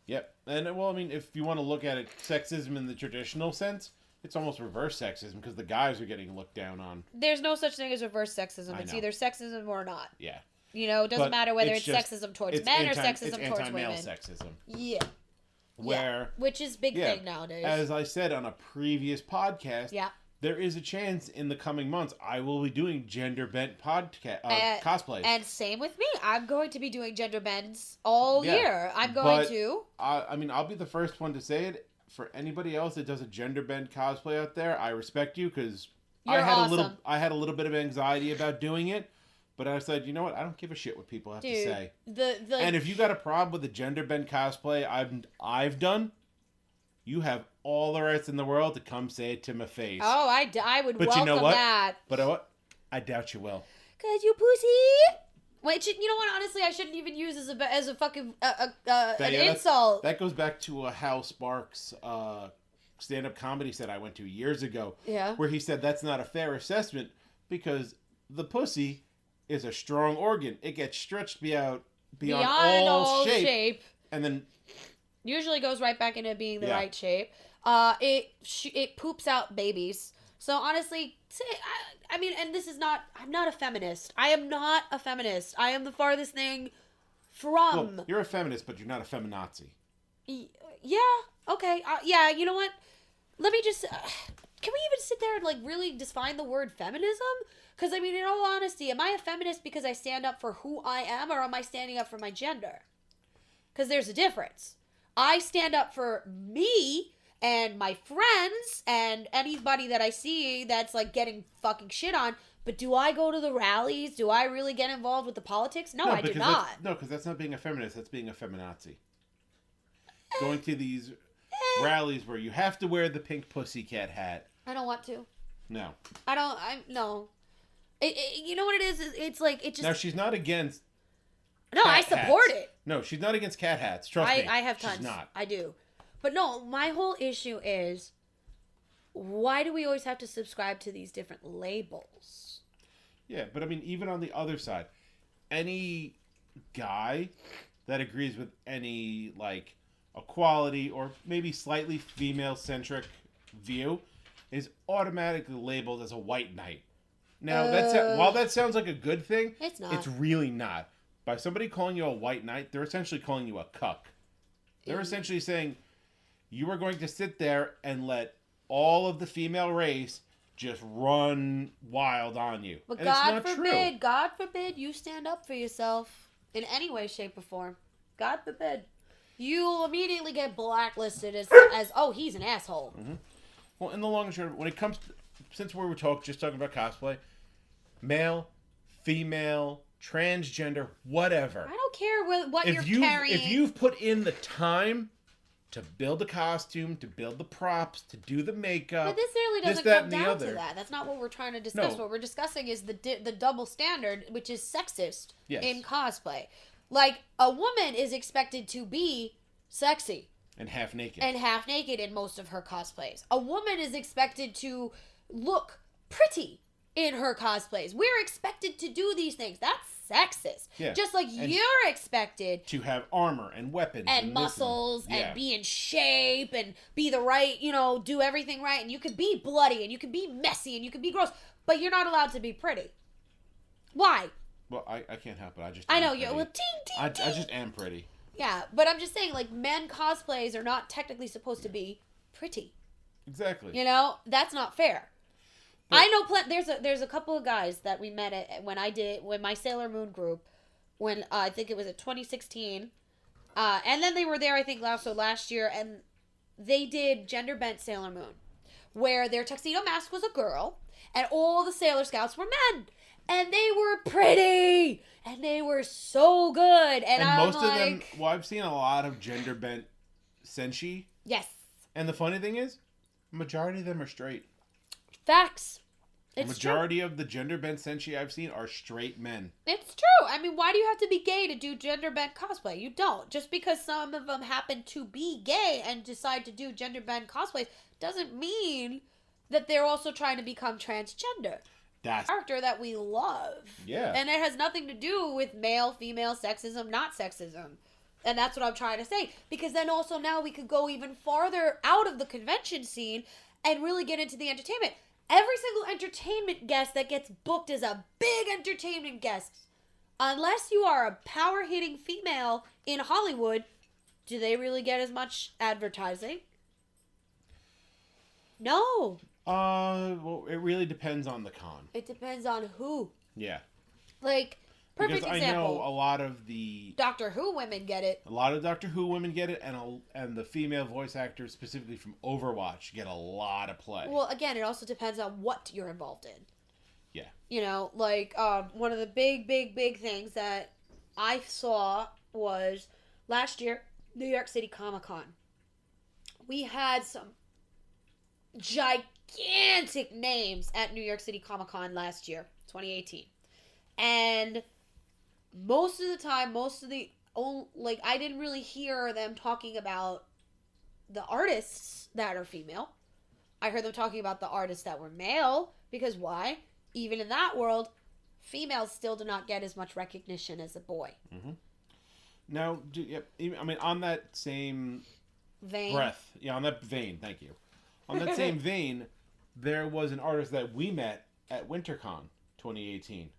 Yep. And, well, I mean, if you want to look at it, sexism in the traditional sense, it's almost reverse sexism, because the guys are getting looked down on. There's no such thing as reverse sexism. It's either sexism or not. Yeah. You know, it doesn't matter whether it's sexism towards men or sexism towards women. It's anti-male sexism. Yeah. Which is big thing nowadays. As I said on a previous podcast, there is a chance in the coming months I will be doing gender bent cosplays. And same with me. I'm going to be doing gender bends all year. I'm going to. I mean, I'll be the first one to say it. For anybody else that does a gender bend cosplay out there, I respect you, because I had a little bit of anxiety about doing it. But I said, you know what? I don't give a shit what people have to say. And if you got a problem with the gender bend cosplay I've done, you have all the rights in the world to come say it to my face. Oh, I would welcome you know what? that. But I doubt you will. 'Cause you pussy. Wait, you know what? Honestly, I shouldn't even use as a fucking an insult. That goes back to Hal Sparks' stand-up comedy set I went to years ago. Yeah. Where he said that's not a fair assessment, because the pussy is a strong organ. It gets stretched beyond all shape. And then usually goes right back into being the right shape. It poops out babies. So honestly, I mean, and I'm not a feminist. I am not a feminist. I am the farthest thing from... Well, you're a feminist, but you're not a feminazi. Yeah, okay. Yeah, you know what? Let me just... can we even sit there and, like, really define the word feminism? Because, I mean, in all honesty, am I a feminist because I stand up for who I am, or am I standing up for my gender? Because there's a difference. I stand up for me and my friends and anybody that I see that's, like, getting fucking shit on. But do I go to the rallies? Do I really get involved with the politics? No, I do not. No, because that's not being a feminist. That's being a feminazi. Going to these rallies where you have to wear the pink pussycat hat. I don't want to. No. No. You know what it is? It's like, it just... Now, she's not against... No, I support it. No, she's not against cat hats. Trust me. I have tons. She's not. I do. But no, my whole issue is, why do we always have to subscribe to these different labels? Yeah, but I mean, even on the other side, any guy that agrees with any, like, equality or maybe slightly female-centric view is automatically labeled as a white knight. Now, while that sounds like a good thing, it's not. It's really not. By somebody calling you a white knight, they're essentially calling you a cuck. They're essentially saying, you are going to sit there and let all of the female race just run wild on you. But God forbid you stand up for yourself in any way, shape, or form. God forbid. You'll immediately get blacklisted as oh, he's an asshole. Mm-hmm. Well, in the long and short, when it comes to, since we were just talking about cosplay, male, female, transgender, whatever. I don't care what you're carrying. If you've put in the time to build a costume, to build the props, to do the makeup, but this really doesn't come down to that. That's not what we're trying to discuss. No. What we're discussing is the double standard, which is sexist in cosplay. Like, a woman is expected to be sexy. And half naked. In most of her cosplays. A woman is expected to look pretty in her cosplays. We're expected to do these things. That's sexist. Yeah. Just like And you're expected to have armor and weapons and muscles and be in shape and be the right, do everything right. And you could be bloody and you could be messy and you could be gross, but you're not allowed to be pretty. Why? Well, I can't help it. I know you. Well, I just am pretty. Yeah, but I'm just saying, like, men cosplays are not technically supposed to be pretty. Exactly. That's not fair. But I know there's a couple of guys that we met when my Sailor Moon group, when I think it was at 2016, and then they were there I think last year, and they did gender bent Sailor Moon, where their tuxedo mask was a girl, and all the Sailor Scouts were men. And they were pretty, and they were so good. And I'm most of them, I've seen a lot of gender bent senshi. Yes. And the funny thing is, majority of them are straight. Facts. The majority of the gender bent senshi I've seen are straight men. It's true. I mean, why do you have to be gay to do gender bent cosplay? You don't. Just because some of them happen to be gay and decide to do gender bent cosplays doesn't mean that they're also trying to become transgender. That's character that we love. Yeah. And it has nothing to do with male, female, sexism, not sexism. And that's what I'm trying to say. Because then also now we could go even farther out of the convention scene and really get into the entertainment. Every single entertainment guest that gets booked is a big entertainment guest. Unless you are a power-hitting female in Hollywood, do they really get as much advertising? No. Well, it really depends on the con. It depends on who. Yeah. Like, perfect because example. I know a lot of the Doctor Who women get it. A lot of Doctor Who women get it, and the female voice actors, specifically from Overwatch, get a lot of play. Well, again, it also depends on what you're involved in. Yeah. One of the big things that I saw was last year, New York City Comic-Con. We had some gigantic names at New York City Comic-Con last year, 2018. And most of the time, I didn't really hear them talking about the artists that are female. I heard them talking about the artists that were male, because why? Even in that world, females still do not get as much recognition as a boy. Mm-hmm. Now, on that same vein. On that vein, thank you. On that same vein, there was an artist that we met at WinterCon 2018.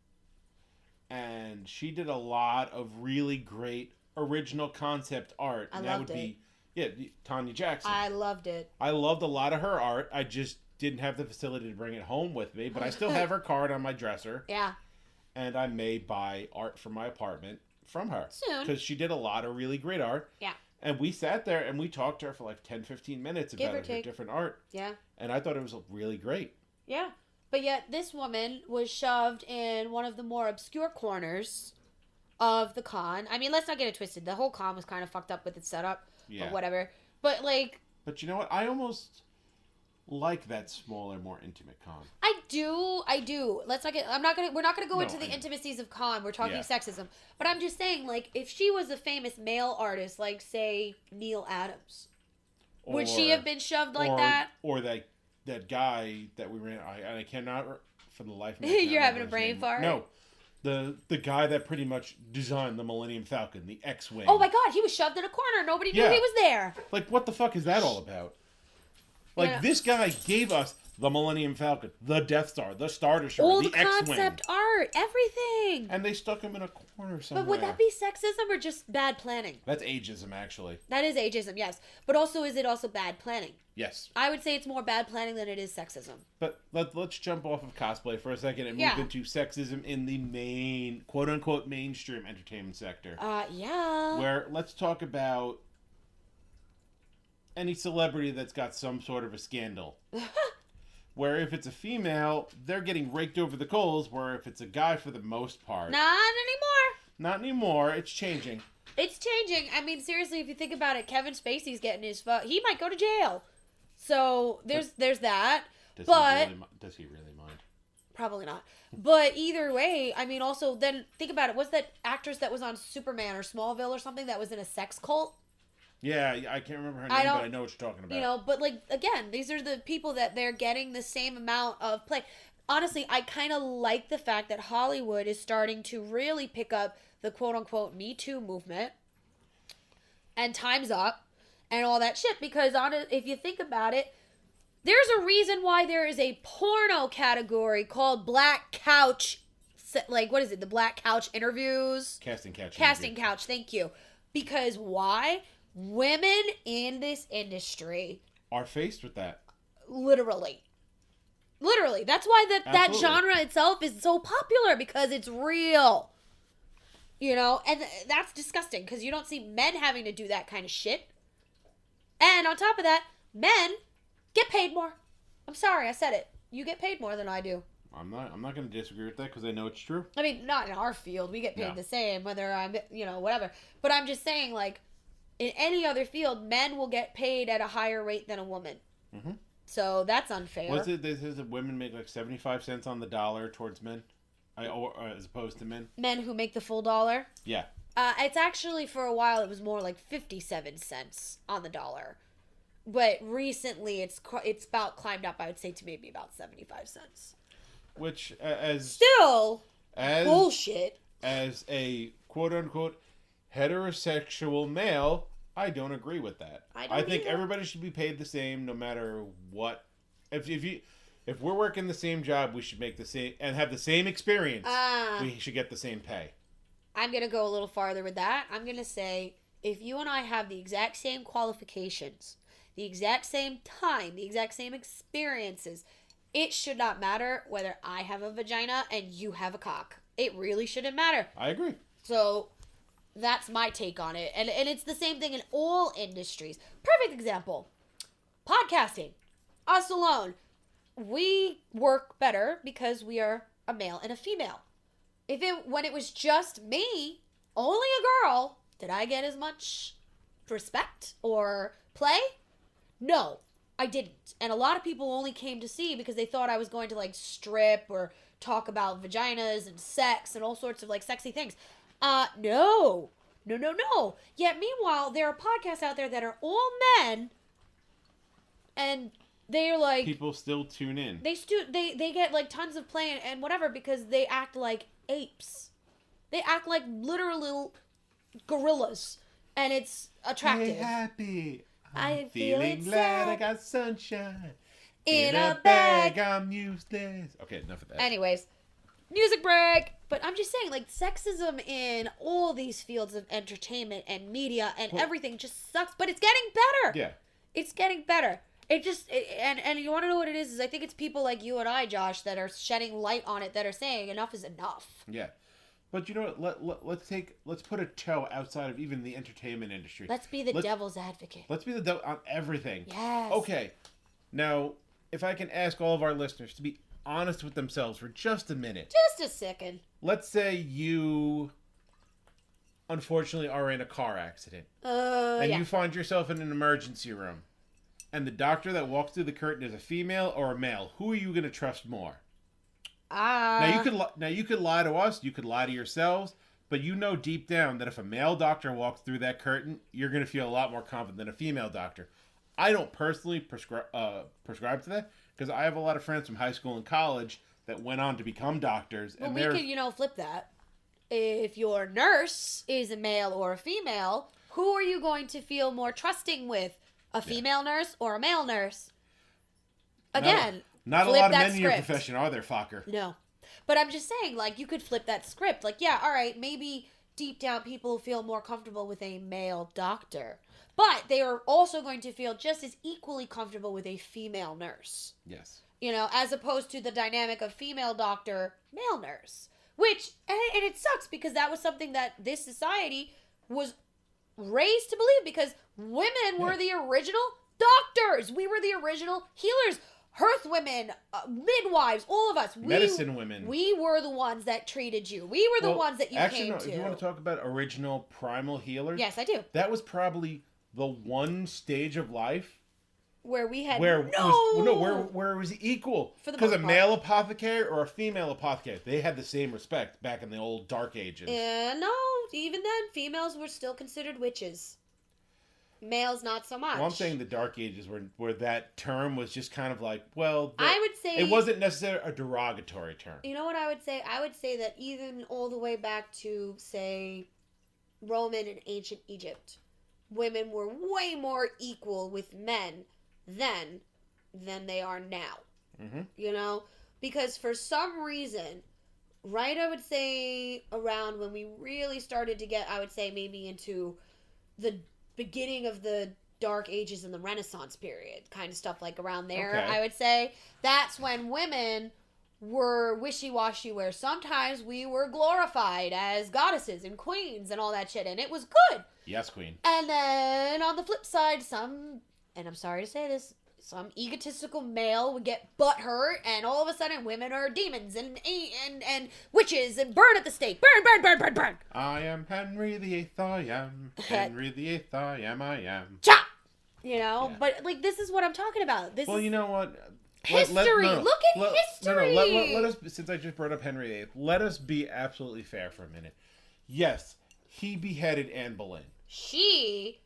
And she did a lot of really great original concept art. I loved it. Tanya Jackson. I loved it. I loved a lot of her art. I just didn't have the facility to bring it home with me, but I still have her card on my dresser. Yeah. And I may buy art for my apartment from her. Soon. Because she did a lot of really great art. Yeah. And we sat there and we talked to her for like 10-15 minutes about her different art. Yeah. And I thought it was really great. Yeah. But yet this woman was shoved in one of the more obscure corners of the con. I mean, let's not get it twisted. The whole con was kind of fucked up with its setup. Yeah. Or whatever. But But you know what? I almost like that smaller, more intimate con. I do. Let's not get. We're not gonna go into the intimacies of con. We're talking sexism. But I'm just saying, if she was a famous male artist, like say Neil Adams, would she have been shoved like that? Or that guy that we ran. I cannot for the life of me. You're having a brain fart. No. The guy that pretty much designed the Millennium Falcon, the X-Wing. Oh my God, he was shoved in a corner. Nobody knew he was there. What the fuck is that all about? This guy gave us the Millennium Falcon, the Death Star, the Star Destroyer, all the X-Wing. All the concept art, everything. And they stuck him in a corner somewhere. But would that be sexism or just bad planning? That's ageism, actually. That is ageism, yes. But also, is it also bad planning? Yes. I would say it's more bad planning than it is sexism. But let's jump off of cosplay for a second and move into sexism in the main, quote-unquote, mainstream entertainment sector. Yeah. Where let's talk about any celebrity that's got some sort of a scandal. Where if it's a female, they're getting raked over the coals, where if it's a guy, for the most part. Not anymore. Not anymore. It's changing. It's changing. I mean, seriously, if you think about it, Kevin Spacey's getting his he might go to jail. So there's that. Does he really mind? Probably not. But either way, I mean, also then think about it. What's that actress that was on Superman or Smallville or something that was in a sex cult? Yeah, I can't remember her name, but I know what you're talking about. But again, these are the people that they're getting the same amount of play. honestly, I kind of like the fact that Hollywood is starting to really pick up the quote-unquote Me Too movement and Time's Up and all that shit, because if you think about it, there's a reason why there is a porno category called Black Couch, like, what is it? The Black Couch interviews? Casting couch. Casting couch, thank you. Because why? Women in this industry are faced with that. Literally. That's why that genre itself is so popular, because it's real. You know, and that's disgusting, because you don't see men having to do that kind of shit. And on top of that, men get paid more. I'm sorry, I said it. You get paid more than I do. I'm not going to disagree with that, because I know it's true. I mean, not in our field. We get paid the same, whether I'm, whatever. But I'm just saying, like, in any other field, men will get paid at a higher rate than a woman. Mm-hmm. So that's unfair. Was it that women make like 75 cents on the dollar towards men? Or as opposed to men? Men who make the full dollar? Yeah. It's actually, for a while, it was more like 57 cents on the dollar. But recently, it's about climbed up, I would say, to maybe about 75 cents. Which, as bullshit. As a quote-unquote heterosexual male, I don't agree with that. I think everybody should be paid the same, no matter what. If we're working the same job, we should make the same and have the same experience. We should get the same pay. I'm gonna go a little farther with that. I'm gonna say, if you and I have the exact same qualifications, the exact same time, the exact same experiences, it should not matter whether I have a vagina and you have a cock. It really shouldn't matter. I agree. So that's my take on it. And it's the same thing in all industries. Perfect example. Podcasting. Us alone. We work better because we are a male and a female. When it was just me, only a girl, did I get as much respect or play? No, I didn't. And a lot of people only came to see because they thought I was going to like strip or talk about vaginas and sex and all sorts of like sexy things. No. Yet meanwhile, there are podcasts out there that are all men, and they're like, people still tune in. They get like tons of play and whatever, because they act like apes. They act like literal gorillas, and it's attractive. Hey, happy. I'm feeling glad I got sunshine. In a bag. I'm useless. Okay, enough of that. Anyways, music break. But I'm just saying, like, sexism in all these fields of entertainment and media and everything just sucks. But it's getting better. Yeah. It's getting better. And you want to know what it is I think it's people like you and I, Josh, that are shedding light on it, that are saying enough is enough. Yeah. But you know what? Let's put a toe outside of even the entertainment industry. Let's be the devil's advocate. Let's be the devil on everything. Yes. Okay. Now, if I can ask all of our listeners to be honest with themselves for just a minute. Just a second. Let's say you, unfortunately, are in a car accident. And you find yourself in an emergency room. And the doctor that walks through the curtain is a female or a male. Who are you going to trust more? Now you could lie to us, you could lie to yourselves, but you know deep down that if a male doctor walks through that curtain, you're going to feel a lot more confident than a female doctor. I don't personally prescribe to that, because I have a lot of friends from high school and college that went on to become doctors. Well, we could, flip that. If your nurse is a male or a female, who are you going to feel more trusting with? A female nurse or a male nurse? Again, not a lot of men in your profession, are there, Fokker? No. But I'm just saying, like, you could flip that script. Like, yeah, all right, maybe deep down people feel more comfortable with a male doctor. But they are also going to feel just as equally comfortable with a female nurse. Yes. As opposed to the dynamic of female doctor, male nurse. Which, and it sucks, because that was something that this society was raised to believe, because women were the original doctors. We were the original healers. Hearth women, midwives, all of us. Medicine women. We were the ones that treated you. We were the ones that you came to. Do you want to talk about original primal healers? Yes, I do. That was probably the one stage of life where we had where it was equal. Because a male apothecary or a female apothecary, they had the same respect back in the old dark ages. No, even then, females were still considered witches. Males, not so much. Well, I'm saying the Dark Ages where that term was just kind of like, well... I would say... It wasn't necessarily a derogatory term. You know what I would say? I would say that even all the way back to, say, Roman and ancient Egypt, women were way more equal with men then than they are now. Mm-hmm. You know? Because for some reason, right, I would say around when we really started to get, I would say maybe into the beginning of the Dark Ages and the Renaissance period, kind of stuff like around there, okay. I would say that's when women were wishy-washy, where sometimes we were glorified as goddesses and queens and all that shit, and it was good. Yes, queen. And then on the flip side, and I'm sorry to say this, some egotistical male would get butthurt, and all of a sudden women are demons and witches and burn at the stake. Burn, burn, burn, burn, burn. I am Henry VIII, I am. Henry VIII, I am. Chop! You know? Yeah. But, like, this is what I'm talking about. This well, is you know what? history. Look at history. Let us, since I just brought up Henry VIII, let us be absolutely fair for a minute. Yes, he beheaded Anne Boleyn. She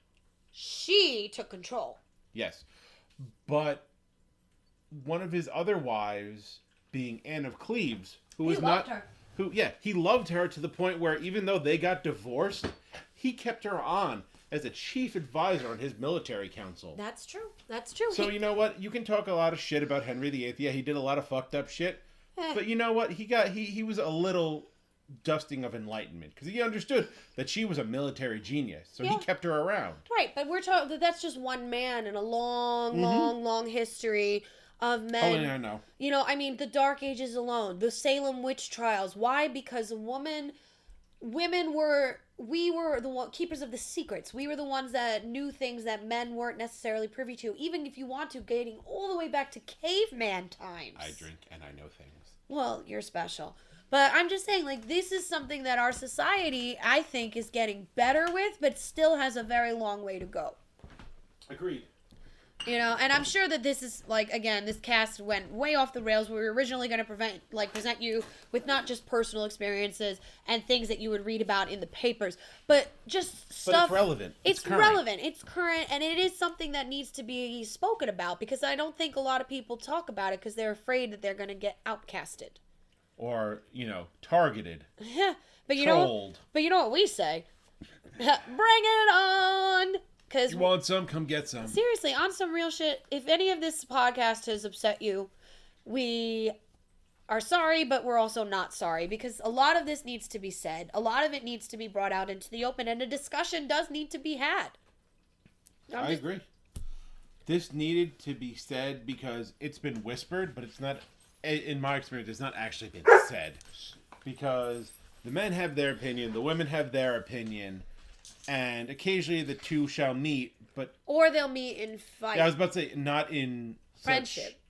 took control. Yes. But one of his other wives, being Anne of Cleves, who was not... Her. He loved her to the point where even though they got divorced, he kept her on as a chief advisor on his military council. That's true. That's true. So you know what? You can talk a lot of shit about Henry VIII. Yeah, he did a lot of fucked up shit. But you know what? He was a little dusting of enlightenment because he understood that she was a military genius. So he kept her around. Right, but we're talking that's just one man in a long history of men. Oh, yeah, I know. You know, I mean, the Dark Ages alone, the Salem witch trials. Why? Because we were the keepers of the secrets. We were the ones that knew things that men weren't necessarily privy to. Even if you want to, getting all the way back to caveman times. I drink and I know things. Well, you're special. But I'm just saying, like, this is something that our society, I think, is getting better with, but still has a very long way to go. Agreed. You know, and I'm sure that this is, like, again, this cast went way off the rails. We were originally going to present you with not just personal experiences and things that you would read about in the papers, but just stuff. But it's relevant. It's relevant. It's current, and it is something that needs to be spoken about, because I don't think a lot of people talk about it because they're afraid that they're going to get outcasted. Or, targeted. Yeah, but you trolled. know what we say? Bring it on! Cause you want some? Come get some. Seriously, on some real shit, if any of this podcast has upset you, we are sorry, but we're also not sorry, because a lot of this needs to be said. A lot of it needs to be brought out into the open, and a discussion does need to be had. I agree. This needed to be said because it's been whispered, but it's not... In my experience, it's not actually been said. Because the men have their opinion, the women have their opinion, and occasionally the two shall meet, but... Or they'll meet in fight. Yeah, I was about to say, not in... Friendship.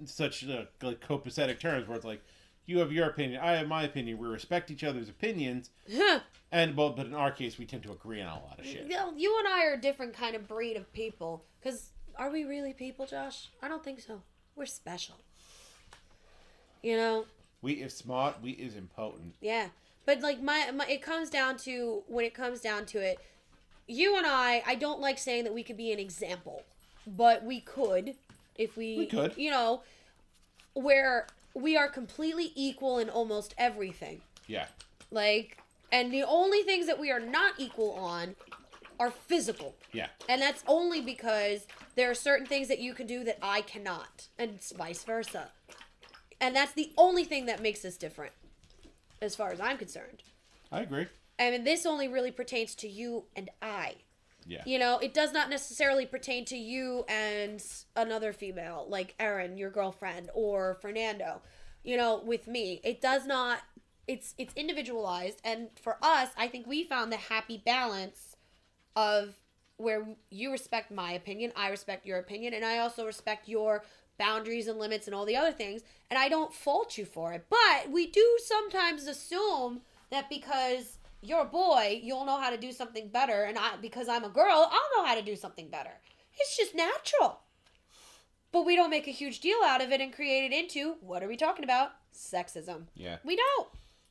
Such like copacetic terms, where it's like, you have your opinion, I have my opinion, we respect each other's opinions, but in our case, we tend to agree on a lot of shit. You and I are a different kind of breed of people. Because, are we really people, Josh? I don't think so. We're special. You know, we is smart, we is impotent. Yeah, but like it comes down to when it comes down to it, you and I don't like saying that we could be an example, but we could if we could. You know, where we are completely equal in almost everything. Yeah. Like, and the only things that we are not equal on are physical. Yeah. And that's only because there are certain things that you can do that I cannot, and vice versa. And that's the only thing that makes us different, as far as I'm concerned. I agree. I mean, this only really pertains to you and I. Yeah. You know, it does not necessarily pertain to you and another female, like Erin, your girlfriend, or Fernando. You know, with me. It does not... It's individualized, and for us, I think we found the happy balance of where you respect my opinion, I respect your opinion, and I also respect your boundaries and limits and all the other things, and I don't fault you for it. But we do sometimes assume that because you're a boy, you'll know how to do something better, and because I'm a girl, I'll know how to do something better. It's just natural. But we don't make a huge deal out of it and create it into, what are we talking about? Sexism. Yeah. We don't.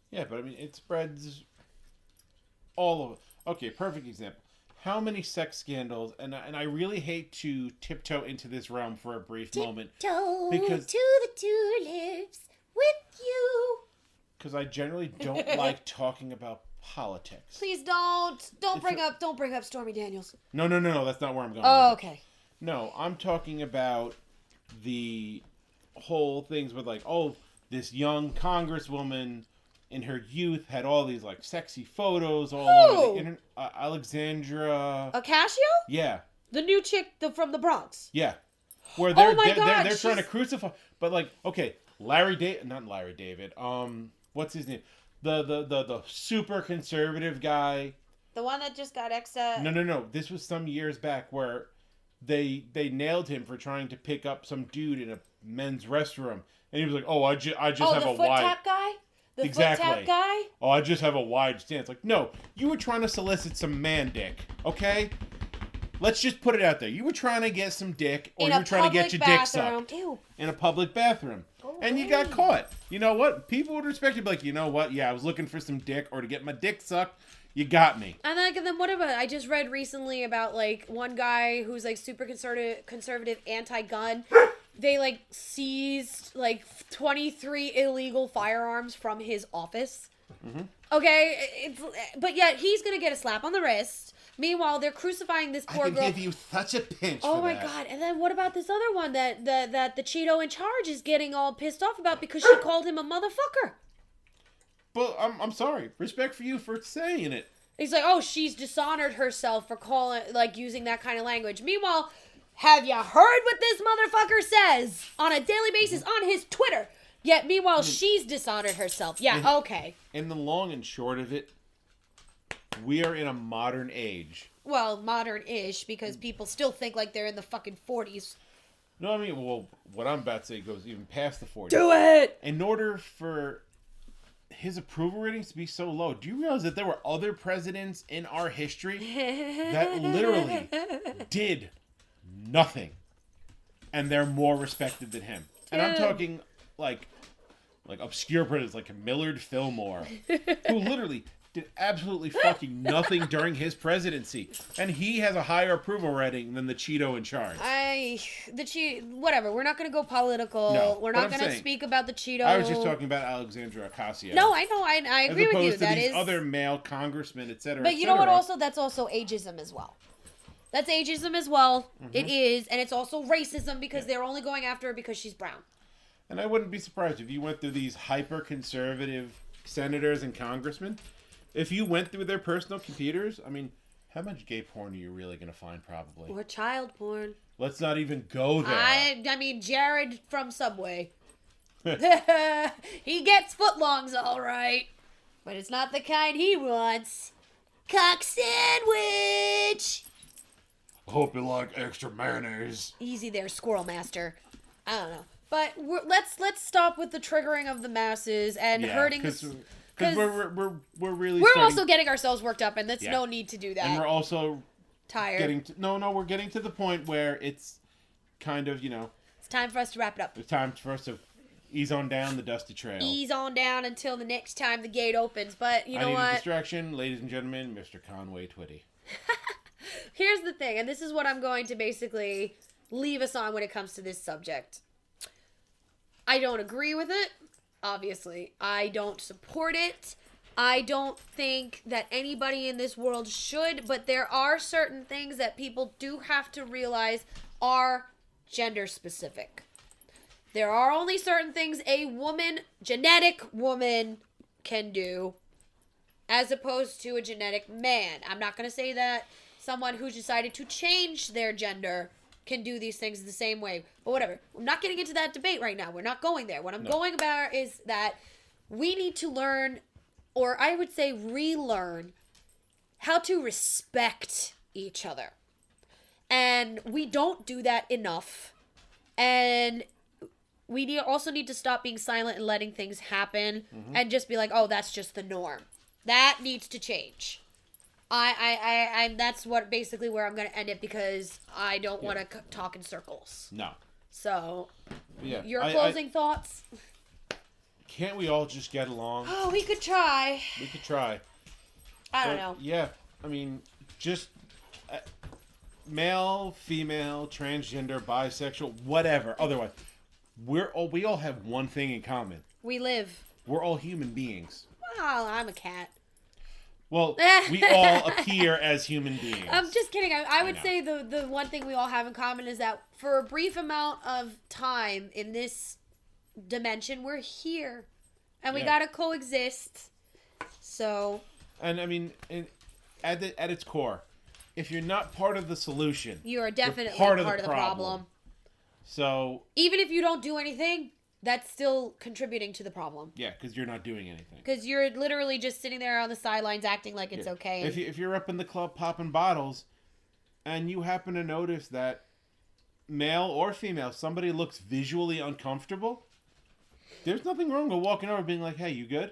Yeah, but I mean, it spreads all over. Okay, perfect example. how many sex scandals, and I really hate to tiptoe into this realm for a brief moment. Because to the tulips with you. Because I generally don't like talking about politics. Please don't bring up Stormy Daniels. No, that's not where I'm going. Oh, okay. No, I'm talking about the whole things with like, oh, this young congresswoman in her youth had all these like sexy photos all over the internet. Alexandra Ocasio? Yeah. The new chick from the Bronx. Yeah. Where they're God, they're trying to crucify, but like, okay, not Larry David. What's his name? The super conservative guy. The one that just got No. This was some years back where they nailed him for trying to pick up some dude in a men's restroom, and he was like, "Oh, I just have a wide." Oh, the foot tap guy. The foot tap guy. Oh, I just have a wide stance. Like, no, you were trying to solicit some man dick, okay? Let's just put it out there. You were trying to get some dick, or you were trying to get your dick sucked in a public bathroom. And you got caught. You know what? People would respect you. Be like, you know what? Yeah, I was looking for some dick or to get my dick sucked. You got me. And then what about? I just read recently about like one guy who's like super conservative, anti-gun. They like seized like 23 illegal firearms from his office. Mm-hmm. Okay, but yet he's gonna get a slap on the wrist. Meanwhile, they're crucifying this poor girl. I can give you such a pinch. Oh my God! And then what about this other one that the Cheeto in charge is getting all pissed off about because she called him a motherfucker? Well, I'm sorry. Respect for you for saying it. He's like, oh, she's dishonored herself for using that kind of language. Meanwhile, have you heard what this motherfucker says on a daily basis on his Twitter? Yet, meanwhile, she's dishonored herself. Yeah, okay. And the long and short of it, we are in a modern age. Well, modern-ish, because people still think like they're in the fucking 40s. No, I mean, well, what I'm about to say goes even past the 40s. Do it! In order for his approval ratings to be so low, do you realize that there were other presidents in our history that literally did nothing, and they're more respected than him? And I'm talking like obscure presidents like Millard Fillmore, who literally did absolutely fucking nothing during his presidency, and he has a higher approval rating than the Cheeto in charge. Whatever. We're not going to go political. No, we're not going to speak about the Cheeto. I was just talking about Alexandra Ocasio. No, I know. I agree with you. As opposed to these other male congressmen, etc. But you know what? Also, that's also ageism as well. That's ageism as well. Mm-hmm. It is, and it's also racism because they're only going after her because she's brown. And I wouldn't be surprised if you went through these hyper-conservative senators and congressmen. If you went through their personal computers, I mean, how much gay porn are you really going to find, probably? Or child porn. Let's not even go there. I mean, Jared from Subway. He gets footlongs, all right. But it's not the kind he wants. Cock sandwich! Hope you like extra mayonnaise. Easy there, Squirrel Master. I don't know. But let's stop with the triggering of the masses and hurting... Because we're really also getting ourselves worked up, and there's no need to do that. And we're also tired. We're getting to the point where it's kind of, it's time for us to wrap it up. It's time for us to ease on down the dusty trail. Ease on down until the next time the gate opens. But you know what? I need a distraction, ladies and gentlemen, Mr. Conway Twitty. Here's the thing, and this is what I'm going to basically leave us on when it comes to this subject. I don't agree with it. Obviously, I don't support it. I don't think that anybody in this world should, but there are certain things that people do have to realize are gender specific. There are only certain things a genetic woman can do as opposed to a genetic man. I'm not going to say that someone who's decided to change their gender can do these things the same way. But whatever. I'm not getting into that debate right now. We're not going there. What I'm going about is that we need to learn, or I would say relearn, how to respect each other. And we don't do that enough. And we also need to stop being silent and letting things happen and just be like, oh, that's just the norm. That needs to change. I that's what basically where I'm going to end it because I don't want to talk in circles. No. So, your closing thoughts? Can't we all just get along? Oh, we could try. We could try. I don't know. Yeah, I mean, just male, female, transgender, bisexual, whatever. Otherwise, we all have one thing in common. We live. We're all human beings. Well, I'm a cat. Well, we all appear as human beings. I'm just kidding. I would say the one thing we all have in common is that for a brief amount of time in this dimension, we're here. And we gotta coexist. So... And, I mean, at its core, if you're not part of the solution... You are definitely part of the problem. So... Even if you don't do anything... That's still contributing to the problem. Yeah, because you're not doing anything. Because you're literally just sitting there on the sidelines acting like it's okay. If you're up in the club popping bottles and you happen to notice that male or female, somebody looks visually uncomfortable, there's nothing wrong with walking over and being like, hey, you good?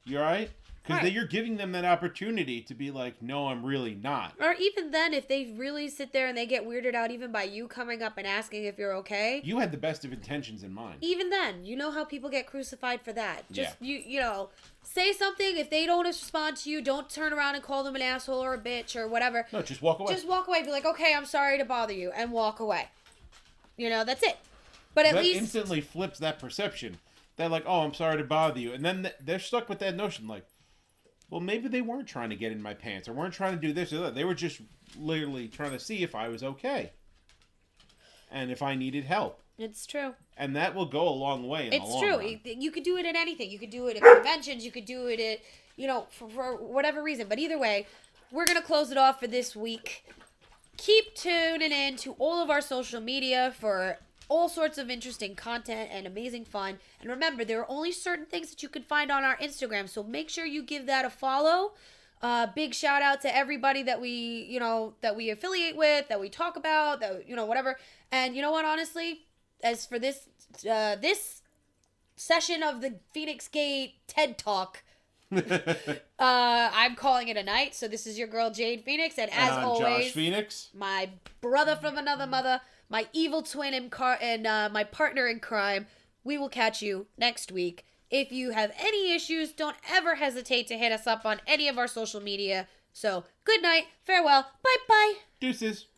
You all right? Because you're giving them that opportunity to be like, no, I'm really not. Or even then, if they really sit there and they get weirded out even by you coming up and asking if you're okay. You had the best of intentions in mind. Even then, you know how people get crucified for that. Just, you know, say something. If they don't respond to you, don't turn around and call them an asshole or a bitch or whatever. No, just walk away. Just walk away. Be like, okay, I'm sorry to bother you. And walk away. You know, that's it. But at least... That instantly flips that perception. They're like, oh, I'm sorry to bother you. And then they're stuck with that notion like, well, maybe they weren't trying to get in my pants or weren't trying to do this or that. They were just literally trying to see if I was okay and if I needed help. It's true. And that will go a long way in the long run. It's true. You could do it at anything. You could do it at conventions. You could do it at, you know, for whatever reason. But either way, we're going to close it off for this week. Keep tuning in to all of our social media for all sorts of interesting content and amazing fun. And remember, there are only certain things that you can find on our Instagram, so make sure you give that a follow. Big shout out to everybody that we affiliate with, that we talk about, that, you know, whatever. And you know what, honestly, as for this session of the Feinics Gate TED Talk, I'm calling it a night. So this is your girl Jade Feinics, and as always, Josh Feinics, my brother from another mother, my evil twin and my partner in crime. We will catch you next week. If you have any issues, don't ever hesitate to hit us up on any of our social media. So, good night, farewell, bye-bye. Deuces.